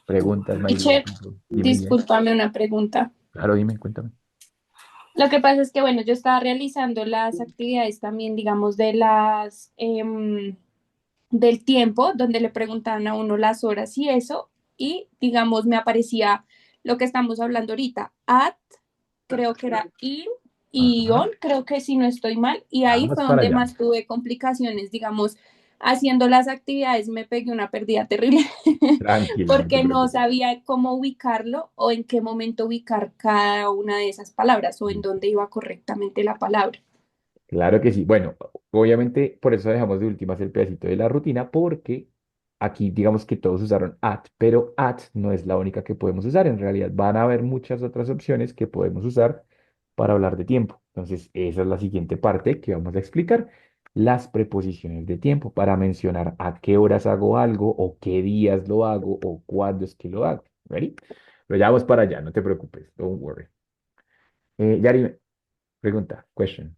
Preguntas, my dear Teacher, people. Dime, yes. discúlpame una pregunta. Claro, dime, cuéntame. Lo que pasa es que, bueno, yo estaba realizando las actividades también, digamos, del tiempo, donde le preguntaban a uno las horas y eso, y, digamos, me aparecía lo que estamos hablando ahorita, at, creo que era in, y Ajá. on, creo que si no estoy mal, y ahí Vamos fue para donde allá. más tuve complicaciones, digamos, haciendo las actividades me pegué una pérdida terrible Tranquila, no te porque no preocupes. sabía cómo ubicarlo o en qué momento ubicar cada una de esas palabras o en dónde iba correctamente la palabra. Claro que sí. Bueno, obviamente por eso dejamos de últimas el pedacito de la rutina, porque aquí digamos que todos usaron at, pero at no es la única que podemos usar. En realidad van a haber muchas otras opciones que podemos usar para hablar de tiempo. Entonces, esa es la siguiente parte que vamos a explicar. Las preposiciones de tiempo para mencionar a qué horas hago algo o qué días lo hago o cuándo es que lo hago. ¿Ready? Pero ya vamos para allá, no te preocupes. Don't worry. Yari, pregunta, question.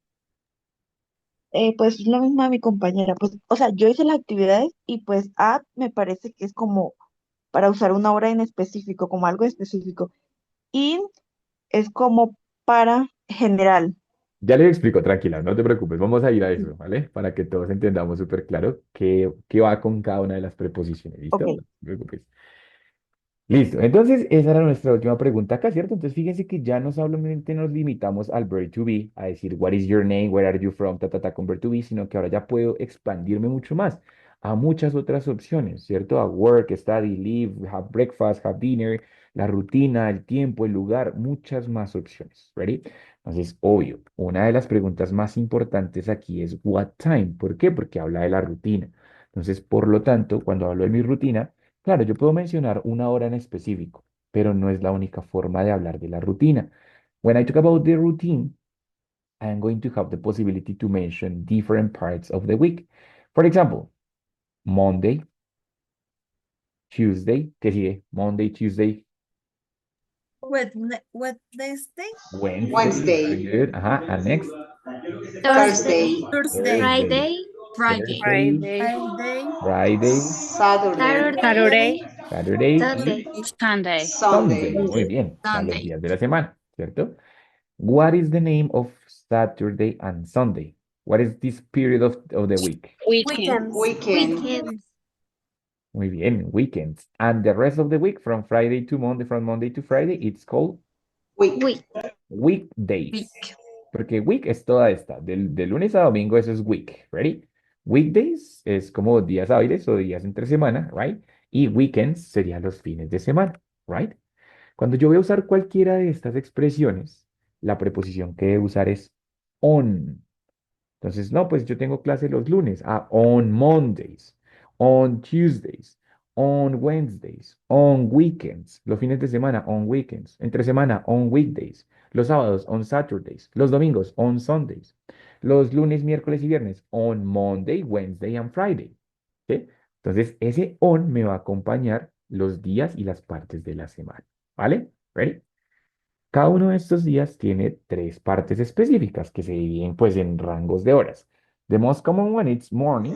Pues lo mismo a mi compañera, pues, o sea, yo hice las actividades y pues at me parece que es como para usar una hora en específico, como algo específico. In es como para general. Ya les explico, tranquila, no te preocupes, vamos a ir a eso, ¿vale? Para que todos entendamos súper claro qué va con cada una de las preposiciones, ¿listo? No Ok. te preocupes. Listo, entonces esa era nuestra última pregunta acá, ¿cierto? Entonces fíjense que ya no solamente nos limitamos al verb to be, a decir what is your name, where are you from, con verb to be, sino que ahora ya puedo expandirme mucho más a muchas otras opciones, ¿cierto? A work, study, live, have breakfast, have dinner, la rutina, el tiempo, el lugar, muchas más opciones, ¿ready? Entonces, obvio, una de las preguntas más importantes aquí es what time, ¿por qué? Porque habla de la rutina. Entonces, por lo tanto, cuando hablo de mi rutina, claro, yo puedo mencionar una hora en específico, pero no es la única forma de hablar de la rutina. When I talk about the routine, I am going to have the possibility to mention different parts of the week. For example, Monday, Tuesday, ¿qué sigue? Monday, Tuesday, Wednesday. Wednesday, very Wednesday, good. Ajá, and next, Thursday. Thursday, Thursday. Thursday, Friday. Friday. Thursday, Friday, Friday. Friday, Saturday, Saturday. Saturday, Saturday y Sunday. Sunday. Sunday. Sunday. Muy bien, o sea, los Sunday. días de la semana, ¿cierto? What is the name of Saturday and Sunday? What is this period of the week? Weekend, Weekends. Weekend, Weekends. Muy bien, weekends. And the rest of the week, from Friday to Monday, from Monday to Friday, it's called week, Week. weekdays. Week. Porque week es toda esta. De lunes a domingo, eso es week. ¿Ready? Weekdays es como días hábiles o días entre semana, ¿right? Y weekends serían los fines de semana, ¿right? Cuando yo voy a usar cualquiera de estas expresiones, la preposición que debo usar es on. Entonces, no, pues yo tengo clase los lunes. Ah, on Mondays, on Tuesdays, on Wednesdays, on weekends, los fines de semana, on weekends, entre semana, on weekdays, los sábados, on Saturdays, los domingos, on Sundays, los lunes, miércoles y viernes, on Monday, Wednesday and Friday. ¿Sí? Entonces, ese on me va a acompañar los días y las partes de la semana. ¿Vale? ¿Ready? Cada uno de estos días tiene tres partes específicas que se dividen pues en rangos de horas. The most common one is morning.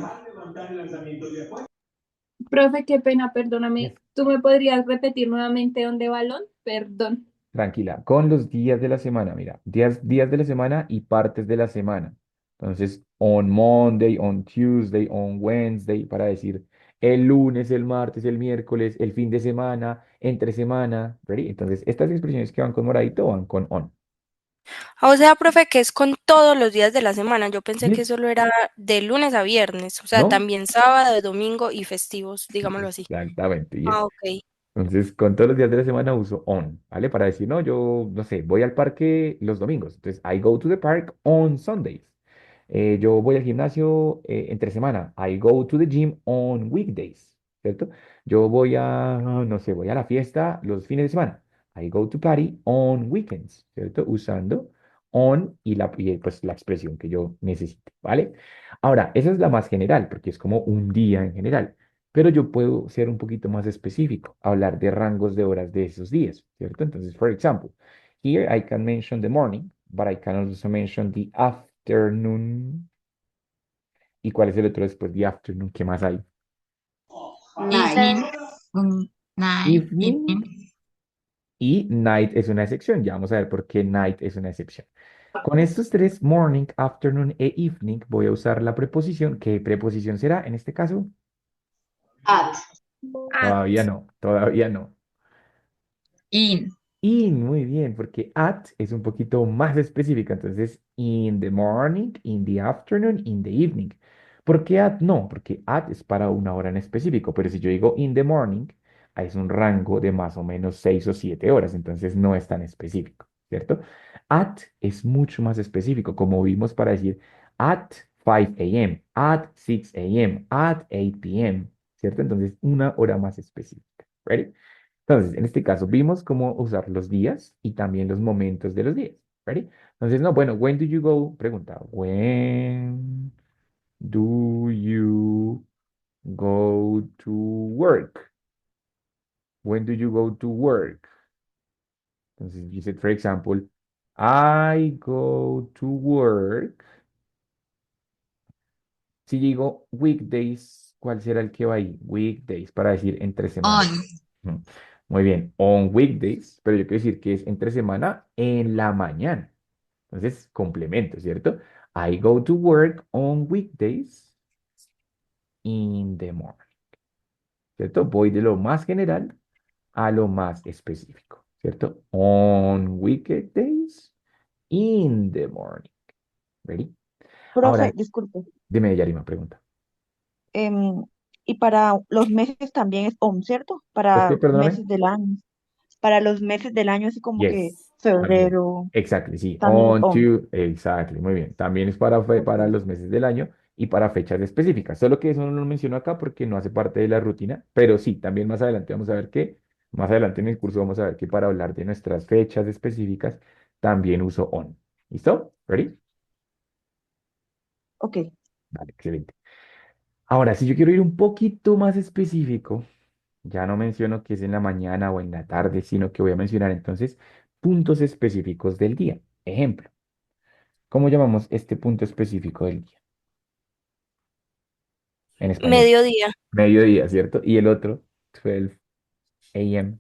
Profe, qué pena, Yes. perdóname. ¿Tú me podrías repetir nuevamente dónde va el on? Perdón. Tranquila, con los días de la semana, mira, días de la semana y partes de la semana. Entonces, on Monday, on Tuesday, on Wednesday, para decir el lunes, el martes, el miércoles, el fin de semana, entre semana, ¿ready? Entonces, estas expresiones que van con moradito van con on. O sea, profe, que es con todos los días de la semana. Yo pensé que Yes. solo era de lunes a viernes, o sea, ¿No? también sábado, domingo y festivos, digámoslo así. Exactamente, yes. Ah, ok. Entonces, con todos los días de la semana uso on, ¿vale? Para decir, no, yo, no sé, voy al parque los domingos. Entonces, I go to the park on Sundays. Yo voy al gimnasio entre semana. I go to the gym on weekdays, ¿cierto? Yo voy a, no sé, voy a la fiesta los fines de semana. I go to party on weekends, ¿cierto? Usando on pues, la expresión que yo necesite, ¿vale? Ahora, esa es la más general, porque es como un día en general. Pero yo puedo ser un poquito más específico, hablar de rangos de horas de esos días, ¿cierto? Entonces, for example, here I can mention the morning, but I can also mention the afternoon. ¿Y cuál es el otro después de afternoon? ¿Qué más hay? Night. Evening, night, Evening evening. y night es una excepción. Ya vamos a ver por qué night es una excepción. Con estos tres, morning, afternoon e evening, voy a usar la preposición. ¿Qué preposición será en este caso? At. Todavía At. no, todavía no. In. In, muy bien, porque at es un poquito más específica. Entonces, in the morning, in the afternoon, in the evening. ¿Por qué at no? Porque at es para una hora en específico. Pero si yo digo in the morning, ahí es un rango de más o menos 6 o 7 horas. Entonces, no es tan específico, ¿cierto? At es mucho más específico, como vimos para decir at 5 a.m., at 6 a.m., at 8 p.m., ¿cierto? Entonces, una hora más específica. ¿Ready? Entonces, en este caso, vimos cómo usar los días y también los momentos de los días. ¿Ready? Entonces, no, bueno, when do you go? Pregunta, when do you go to work? When do you go to work? Entonces, you said, for example, I go to work. Si digo weekdays, ¿cuál será el que va ahí? Weekdays, para decir entre semana. On. Ujú. Muy bien, on weekdays, pero yo quiero decir que es entre semana en la mañana. Entonces, complemento, ¿cierto? I go to work on weekdays in the morning, ¿cierto? Voy de lo más general a lo más específico, ¿cierto? On weekdays in the morning. ¿Ready? Profe, Ahora, disculpe. dime, Yarima, pregunta. em, y para los meses también es on, ¿cierto? ¿Es que, Para perdóname? meses del año. Para los meses del año, así como que Yes, también. febrero, Exactly, sí. también es On on. to, exactly, muy bien. También es para Ok. los meses del año y para fechas específicas. Solo que eso no lo menciono acá porque no hace parte de la rutina, pero sí, también más adelante vamos a ver que, más adelante en el curso vamos a ver que para hablar de nuestras fechas específicas también uso on. ¿Listo? ¿Ready? Ok. Vale, excelente. Ahora, si yo quiero ir un poquito más específico, ya no menciono que es en la mañana o en la tarde, sino que voy a mencionar entonces puntos específicos del día. Ejemplo. ¿Cómo llamamos este punto específico del día en español? Mediodía, Mediodía, ¿cierto? Y el otro, 12 a.m.,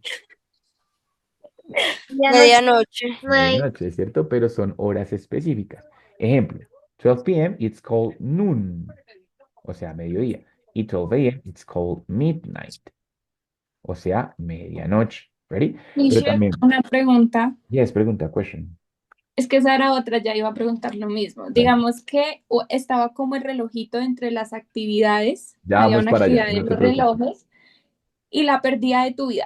Medianoche. medianoche, Night. medianoche, ¿cierto? Pero son horas específicas. Ejemplo, 12 p.m., it's called noon, o sea, mediodía. Y 12 a.m., it's called midnight, o sea, medianoche. ¿Ready? Pero Michelle, también, una pregunta. yes, pregunta, question. Es que esa era otra, ya iba a preguntar lo mismo. Tranqui. Digamos que estaba como el relojito entre las actividades, Ya había vamos una para allá, actividad de no te los preocupes. relojes y la perdida de tu vida,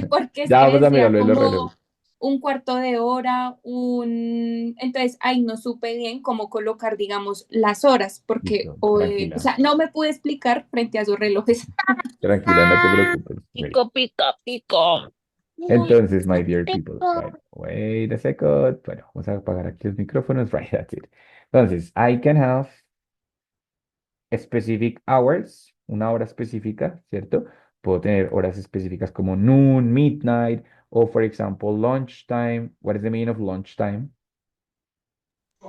porque Ya es que vamos a decía mirarlo en los como relojes. un cuarto de hora, entonces ahí no supe bien cómo colocar, digamos, las horas, porque, Listo, o tranquila, sea, no me pude explicar frente a sus relojes. tranquila, no te preocupes. Ready. Pico, pico, pico. Entonces, my dear people, right, wait a second. Bueno, vamos a apagar aquí los micrófonos, right, that's it. Entonces, I can have specific hours, una hora específica, ¿cierto? Puedo tener horas específicas como noon, midnight, o for example, lunchtime. What is the meaning of lunchtime? El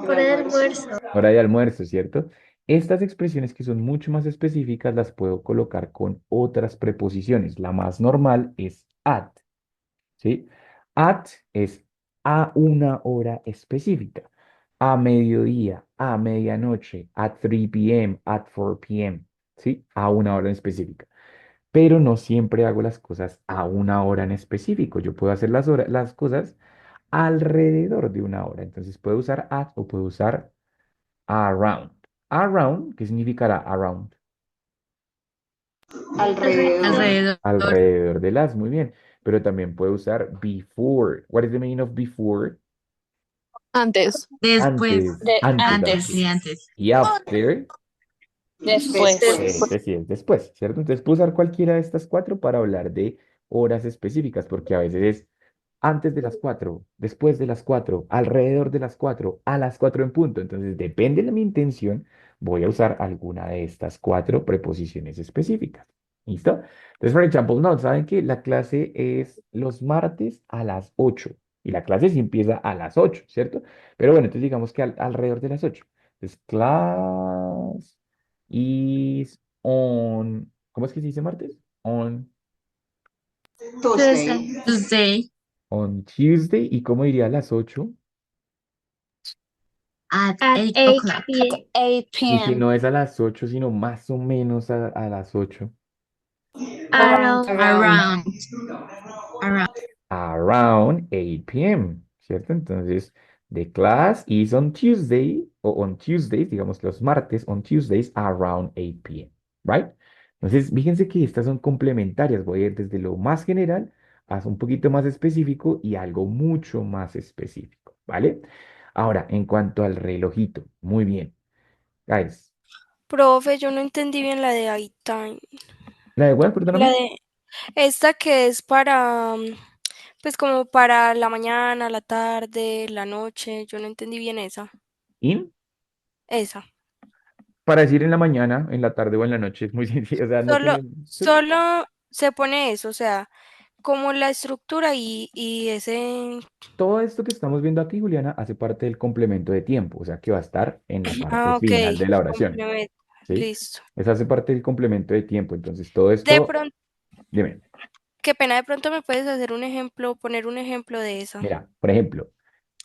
Hora de almuerzo. almuerzo. Hora de almuerzo, ¿cierto? Estas expresiones que son mucho más específicas las puedo colocar con otras preposiciones. La más normal es at, ¿sí? At es a una hora específica, a mediodía, a medianoche, at 3 p.m., at 4 p.m., ¿sí? A una hora en específica. Pero no siempre hago las cosas a una hora en específico. Yo puedo hacer las cosas alrededor de una hora. Entonces puedo usar at o puedo usar around. Around, ¿qué significará around? Alrededor. Alrededor. Alrededor de las, muy bien. Pero también puedo usar before. What is the meaning of before? Antes. Después. Antes, antes, Antes, that's it. sí, antes. Y after, Después. Después. este sí es después, ¿cierto? Entonces puedo usar cualquiera de estas cuatro para hablar de horas específicas, porque a veces es antes de las 4, después de las 4, alrededor de las 4, a las 4 en punto. Entonces, depende de mi intención, voy a usar alguna de estas cuatro preposiciones específicas. ¿Listo? Entonces, por ejemplo, no, saben que la clase es los martes a las 8 y la clase sí empieza a las 8, ¿cierto? Pero bueno, entonces digamos que alrededor de las 8. Entonces, class is on, ¿cómo es que se dice martes? Tuesday. Tuesday. Tuesday On Tuesday. ¿Y cómo diría a las 8? at At 8 o'clock. 8 p.m. 8 Y si p.m. no es a las 8 sino más o menos a las 8. Around. Around. Around. Around. Around 8 p.m., ¿cierto? Entonces, the class is on Tuesday, o on Tuesdays, digamos los martes, on Tuesdays around 8 p.m., right? Entonces, fíjense que estas son complementarias. Voy a ir desde lo más general a un poquito más específico y algo mucho más específico, ¿vale? Ahora, en cuanto al relojito, muy bien. Guys, Profe, yo no entendí bien la de iTime. ¿la de web, La perdóname? de esta que es para, pues como para la mañana, la tarde, la noche. Yo no entendí bien esa. In, Esa. para decir en la mañana, en la tarde o en la noche, es muy sencillo, o sea, no Solo, tiene... solo se pone eso, o sea, como la estructura y ese. Todo esto que estamos viendo aquí, Juliana, hace parte del complemento de tiempo, o sea que va a estar en la parte Ah, ok. final de la oración, Complemento. ¿sí? Listo. Eso hace parte del complemento de tiempo, entonces todo De esto, pronto, dime, qué pena, de pronto me puedes hacer un ejemplo, poner un ejemplo de esa. mira, por ejemplo,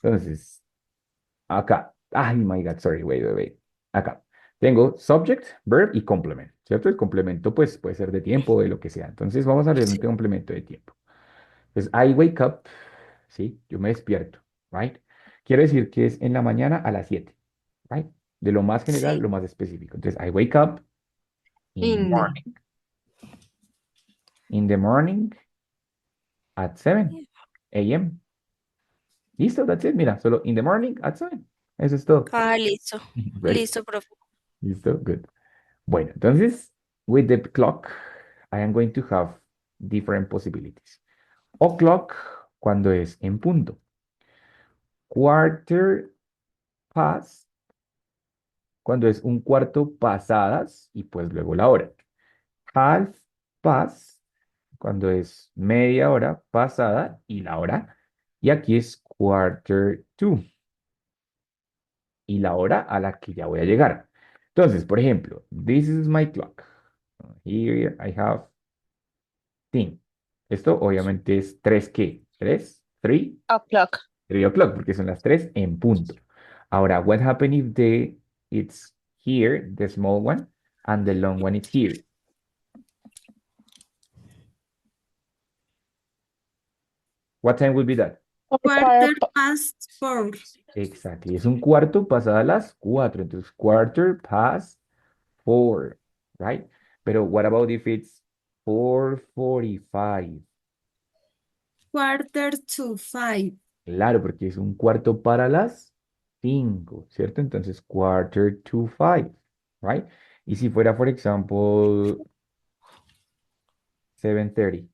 entonces, acá, ay, my God, sorry, wait, acá, tengo subject, verb y complement, ¿cierto? El complemento, pues, puede ser de tiempo o de lo que sea, entonces vamos a leer un Sí. complemento de tiempo. Entonces, I wake up, ¿sí? Yo me despierto, ¿right? Quiere decir que es en la mañana a las 7, ¿right? De lo más general, Sí. lo más específico. Entonces, I wake up in the In the morning. In the morning at 7 a.m. Listo, that's it. Mira, solo in the morning at 7. Eso es todo. Ah, listo. Ready? Listo, profe. Listo, good. Bueno, entonces, with the clock, I am going to have different possibilities. O'clock, cuando es en punto. Quarter past, cuando es un cuarto pasadas y pues luego la hora. Half past, cuando es media hora pasada y la hora. Y aquí es quarter to y la hora a la que ya voy a llegar. Entonces, por ejemplo, this is my clock. Here I have 10. Esto obviamente es 3 ¿qué? 3, 3, O'clock. 3 o'clock, porque son las 3 en punto. Ahora, what happens if it's here, the small one, and the long one is here? What time would be that? Quarter past 4. Exactly. Es un cuarto pasada las 4. Entonces, quarter past 4, right? Pero what about if it's 4:45? quarter to five. Claro, porque es un cuarto para las 5, ¿cierto? Entonces, quarter to 5, right? Y si fuera, por ejemplo, 7:30,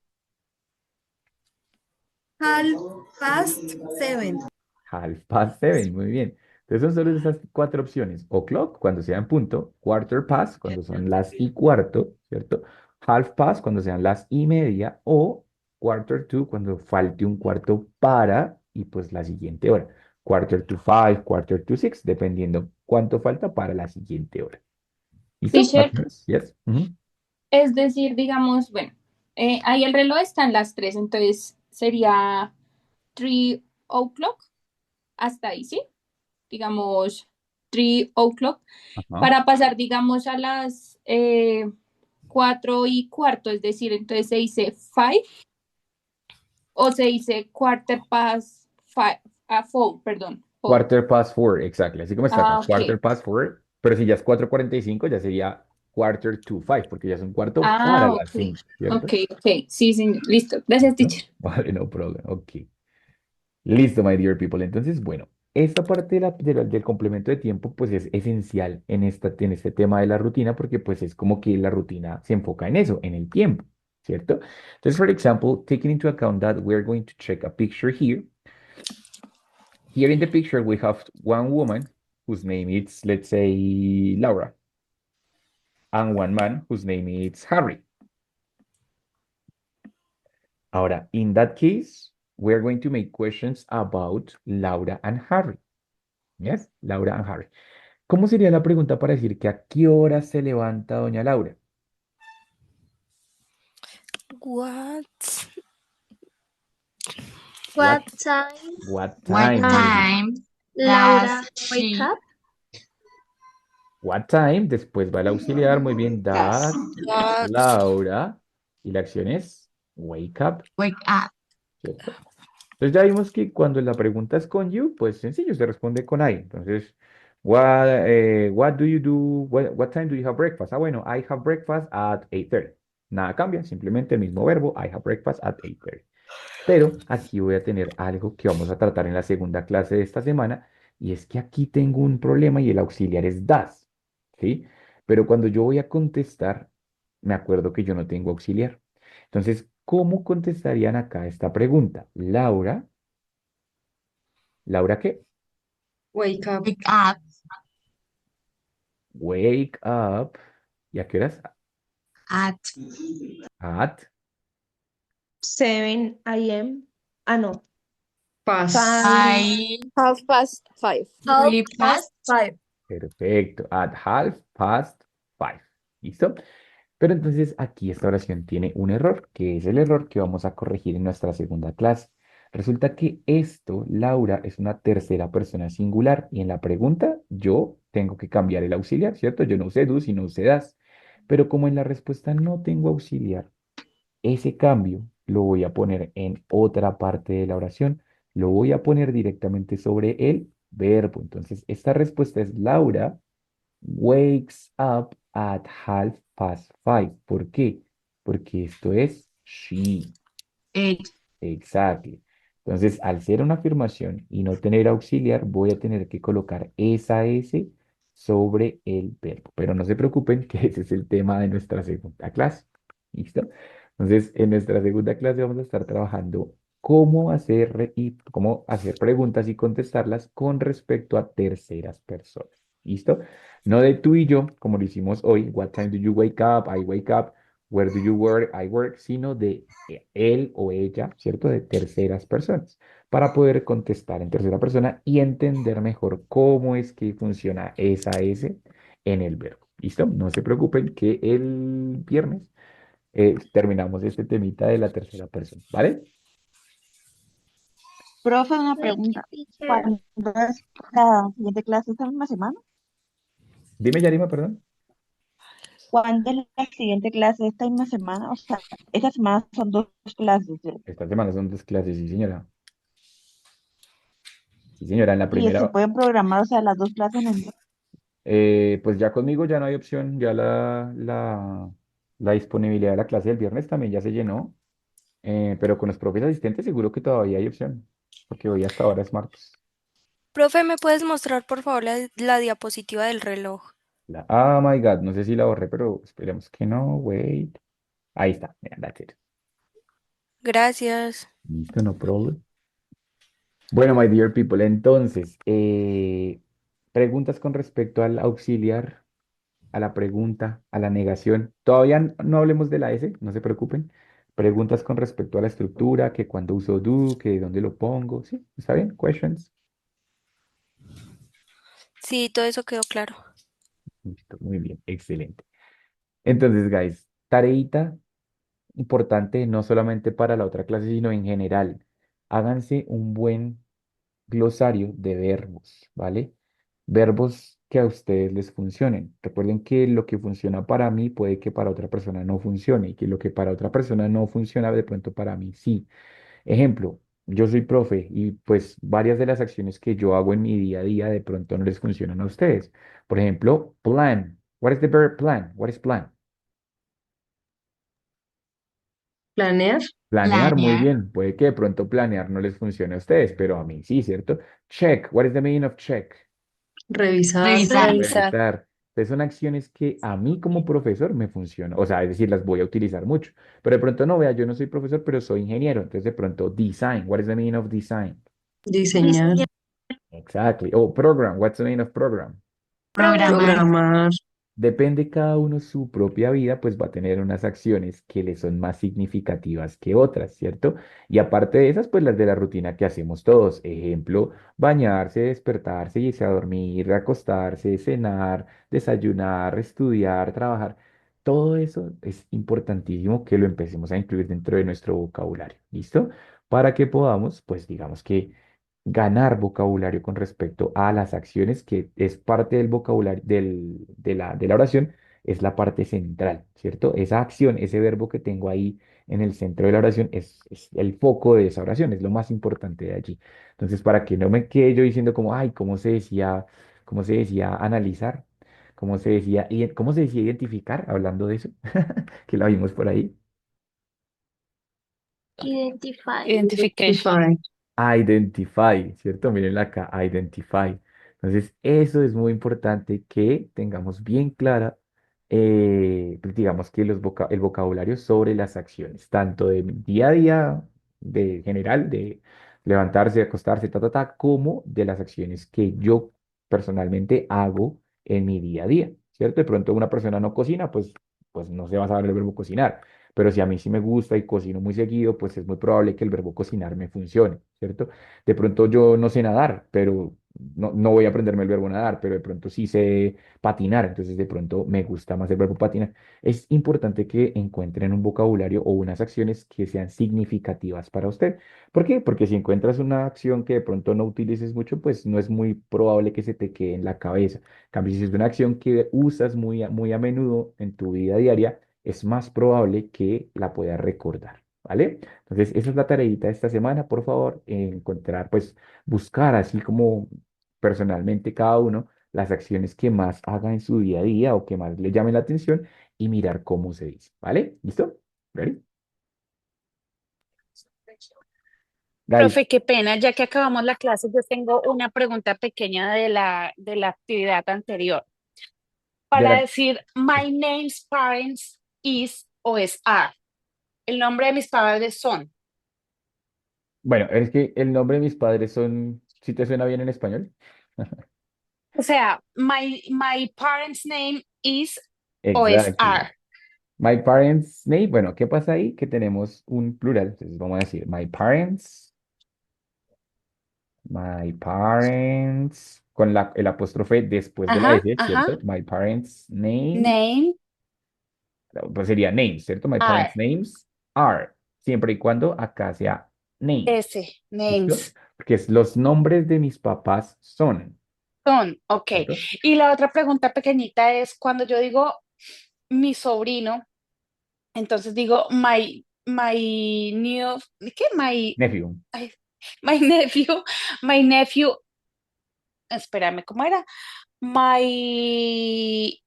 Half past seven. 7:30, muy bien. Entonces son solo esas cuatro opciones. O'clock, cuando sea en punto. Quarter past, cuando son las y cuarto, ¿cierto? Half past, cuando sean las y media. O quarter to, cuando falte un cuarto para y pues la siguiente hora. Quarter to 5, quarter to 6, dependiendo cuánto falta para la siguiente hora. ¿Listo? Más Teacher, o menos. Yes. Ujú. es decir, digamos, bueno, ahí el reloj está en las 3, entonces sería 3 o'clock, hasta ahí, ¿sí? Digamos, 3 o'clock, Ajá. para pasar, digamos, a las 4 y cuarto, es decir, entonces se dice 5 o se dice quarter past 5, 4, perdón, 4. Quarter past 4, exactly. Así como está acá. Ah, ok. Quarter past 4. Pero si ya es 4:45, ya sería quarter to 5, porque ya es un cuarto para Ah, las ok. 5, Ok, ¿cierto? ok. Sí, señor. Listo. Gracias, ¿Listo? teacher. Vale, no problem. Ok. Listo, my dear people. Entonces, bueno, esta parte del complemento de tiempo, pues es esencial en este tema de la rutina, porque pues es como que la rutina se enfoca en eso, en el tiempo, ¿cierto? Entonces, for example, taking into account that we're going to check a picture here. Here in the picture, we have one woman whose name is, let's say, Laura, and one man whose name is Harry. Ahora, in that case, we're going to make questions about Laura and Harry. Yes, Laura and Harry. ¿Cómo sería la pregunta para decir que a qué hora se levanta doña Laura? What? What, What time what What time? Muy bien. time Laura does wake she up? What time? Después va el auxiliar. Muy bien. Das. That That. Laura. Y la acción es wake up, wake up? ¿cierto? Entonces ya vimos que cuando la pregunta es con you, pues sencillo, se responde con I. Entonces, what do you do? What time do you have breakfast? Ah, bueno, I have breakfast at 8:30. Nada cambia, simplemente el mismo verbo, I have breakfast at 8:30. Pero aquí voy a tener algo que vamos a tratar en la segunda clase de esta semana, y es que aquí tengo un problema y el auxiliar es das, ¿sí? Pero cuando yo voy a contestar, me acuerdo que yo no tengo auxiliar. Entonces, ¿cómo contestarían acá esta pregunta? Laura, ¿Laura qué? Wake up. Wake up Wake up. ¿Y a qué horas? at At 7 a.m. Ah, no. past 5. Half past 5. Half really past past five. Perfecto. At 5:30. ¿Listo? Pero entonces aquí esta oración tiene un error, que es el error que vamos a corregir en nuestra segunda clase. Resulta que esto, Laura, es una tercera persona singular y en la pregunta yo tengo que cambiar el auxiliar, ¿cierto? Yo no usé do, sino usé das. Pero como en la respuesta no tengo auxiliar, ese cambio lo voy a poner en otra parte de la oración. Lo voy a poner directamente sobre el verbo. Entonces, esta respuesta es Laura wakes up at 5:30. ¿Por qué? Porque esto es she. eight. Exactly. Entonces, al ser una afirmación y no tener auxiliar, voy a tener que colocar esa S sobre el verbo. Pero no se preocupen que ese es el tema de nuestra segunda clase. ¿Listo? Entonces, en nuestra segunda clase vamos a estar trabajando cómo hacer preguntas y contestarlas con respecto a terceras personas. ¿Listo? No de tú y yo, como lo hicimos hoy. What time do you wake up? I wake up. Where do you work? I work, sino de él o ella, ¿cierto? De terceras personas, para poder contestar en tercera persona y entender mejor cómo es que funciona esa S en el verbo. ¿Listo? No se preocupen que el viernes terminamos este temita de la tercera persona, ¿vale? Profe, una Thank you, pregunta. teacher. ¿Cuándo es la siguiente clase esta misma semana? Dime, Yarima, perdón. ¿Cuándo es la siguiente clase esta misma semana? O sea, esta semana son dos clases, ¿cierto? Esta semana son 2 clases, sí, señora. Sí, señora, en la Y se primera, pueden programar, o sea, las dos clases en el día. pues ya conmigo ya no hay opción, ya la disponibilidad de la clase del viernes también ya se llenó. Pero con los propios asistentes seguro que todavía hay opción, porque hoy hasta ahora es martes. Profe, ¿me puedes mostrar por favor la diapositiva del reloj? Oh my God, no sé si la borré, pero esperemos que no. Wait. Ahí está. Mira, that's it. Gracias. Listo, no problem. Bueno, my dear people, entonces, preguntas con respecto al auxiliar, a la pregunta, a la negación. Todavía no hablemos de la S, no se preocupen. Preguntas con respecto a la estructura, que cuando uso do, que dónde lo pongo. ¿Sí? ¿Está bien? Questions. Sí, todo eso quedó claro. Listo, muy bien, excelente. Entonces, guys, tareita importante no solamente para la otra clase, sino en general. Háganse un buen glosario de verbos, ¿vale? Verbos que a ustedes les funcionen. Recuerden que lo que funciona para mí puede que para otra persona no funcione y que lo que para otra persona no funciona de pronto para mí sí. Ejemplo, yo soy profe y pues varias de las acciones que yo hago en mi día a día de pronto no les funcionan a ustedes. Por ejemplo, plan. What is the verb plan? What is plan? Planear, Planear, muy Planear. bien. Puede que de pronto planear no les funcione a ustedes, pero a mí sí, ¿cierto? Check. What is the meaning of check? revisar, Revisar. Revisar. Revisar. Entonces son acciones que a mí como profesor me funcionan. O sea, es decir, las voy a utilizar mucho. Pero de pronto no, vea, yo no soy profesor, pero soy ingeniero. Entonces de pronto design. What is the meaning of design? diseñar, Exactly. Oh, program. What's the meaning of program? Programar. programar, Depende cada uno su propia vida, pues va a tener unas acciones que le son más significativas que otras, ¿cierto? Y aparte de esas, pues las de la rutina que hacemos todos. Ejemplo, bañarse, despertarse, irse a dormir, acostarse, cenar, desayunar, estudiar, trabajar. Todo eso es importantísimo que lo empecemos a incluir dentro de nuestro vocabulario, ¿listo? Para que podamos, pues digamos que ganar vocabulario con respecto a las acciones, que es parte del vocabulario de la oración, es la parte central, ¿cierto? Esa acción, ese verbo que tengo ahí en el centro de la oración es el foco de esa oración, es lo más importante de allí. Entonces, para que no me quede yo diciendo como, ay, cómo se decía analizar, cómo se decía identificar, hablando de eso, que la vimos por ahí. Identify. Identification. define, Identify, ¿cierto? Miren acá, identify. Entonces, eso es muy importante que tengamos bien clara, pues, digamos que el vocabulario sobre las acciones, tanto de mi día a día, de general, de levantarse, acostarse, como de las acciones que yo personalmente hago en mi día a día, ¿cierto? De pronto una persona no cocina, pues no se va a saber el verbo cocinar. Pero si a mí sí me gusta y cocino muy seguido, pues es muy probable que el verbo cocinar me funcione, ¿cierto? De pronto yo no sé nadar, pero no voy a aprenderme el verbo nadar, pero de pronto sí sé patinar, entonces de pronto me gusta más el verbo patinar. Es importante que encuentren un vocabulario o unas acciones que sean significativas para usted. ¿Por qué? Porque si encuentras una acción que de pronto no utilices mucho, pues no es muy probable que se te quede en la cabeza. En cambio, si es una acción que usas muy a menudo en tu vida diaria, es más probable que la puedas recordar, ¿vale? Entonces, esa es la tareita de esta semana, por favor, encontrar, pues, buscar así como personalmente cada uno las acciones que más haga en su día a día o que más le llamen la atención y mirar cómo se dice, ¿vale? ¿Listo? ¿Ready? Guys, Profe, qué pena, ya que acabamos la clase, yo tengo una pregunta pequeña de la actividad anterior. de Para la... decir my name's parents is o es are. El nombre de mis padres son. Bueno, es que el nombre de mis padres son, ¿si te suena bien en español? O sea, my parents' name is o es Exactly. are. My parents' name, bueno, ¿qué pasa ahí? Que tenemos un plural, entonces vamos a decir my parents, con el apóstrofe después de la Ajá, S, ajá. ¿cierto? My parents' name, Name, pues sería names, ¿cierto? My are. parents' names are, siempre y cuando acá sea name, Ese, ¿listo? names. Porque es los nombres de mis papás son, Son, ok. ¿cierto? Y la otra pregunta pequeñita es cuando yo digo mi sobrino, entonces digo my new, ¿qué? Nephew, Ay, my nephew, my nephew, espérame, ¿cómo era? My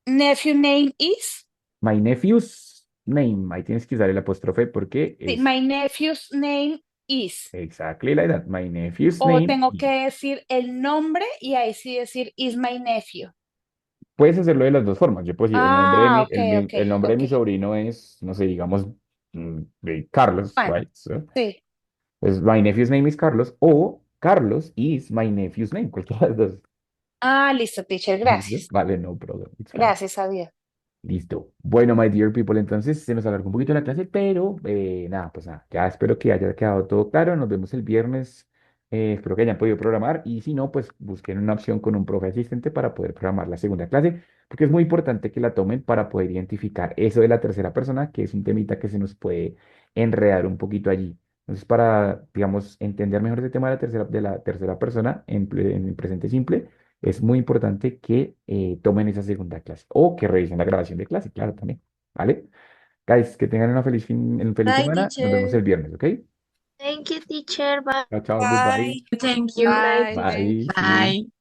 nephew name is, my nephews, name. Ahí tienes que usar el apóstrofe porque Sí, es my nephew's name is. exactly like that. My nephew's O name tengo is. que decir el nombre y ahí sí decir is my nephew. Puedes hacerlo de las dos formas. Yo puedo decir, el nombre de Ah, ok, ok, el nombre de ok. mi sobrino es, no sé, digamos, de Carlos, Bueno, right? So, sí. pues, my nephew's name is Carlos o Carlos is my nephew's name. Cualquiera de las dos. Ah, listo, teacher, ¿Listo? gracias. Vale, no problem. It's fine. Gracias a Dios. Listo. Bueno, my dear people, entonces se nos alargó un poquito la clase, pero nada, pues nada, ya espero que haya quedado todo claro. Nos vemos el viernes. Espero que hayan podido programar y si no, pues busquen una opción con un profe asistente para poder programar la segunda clase, porque es muy importante que la tomen para poder identificar eso de la tercera persona, que es un temita que se nos puede enredar un poquito allí. Entonces, para, digamos, entender mejor ese tema de la tercera persona en el presente simple es muy importante que tomen esa segunda clase o que revisen la grabación de clase, claro, también. ¿Vale? Guys, que tengan una feliz Bye, semana. Nos vemos teacher. el viernes, ¿ok? Thank you, teacher. Bye. Chao, chao, goodbye. Bye. Thank you. Good night. Bye. Bye, see you. Bye.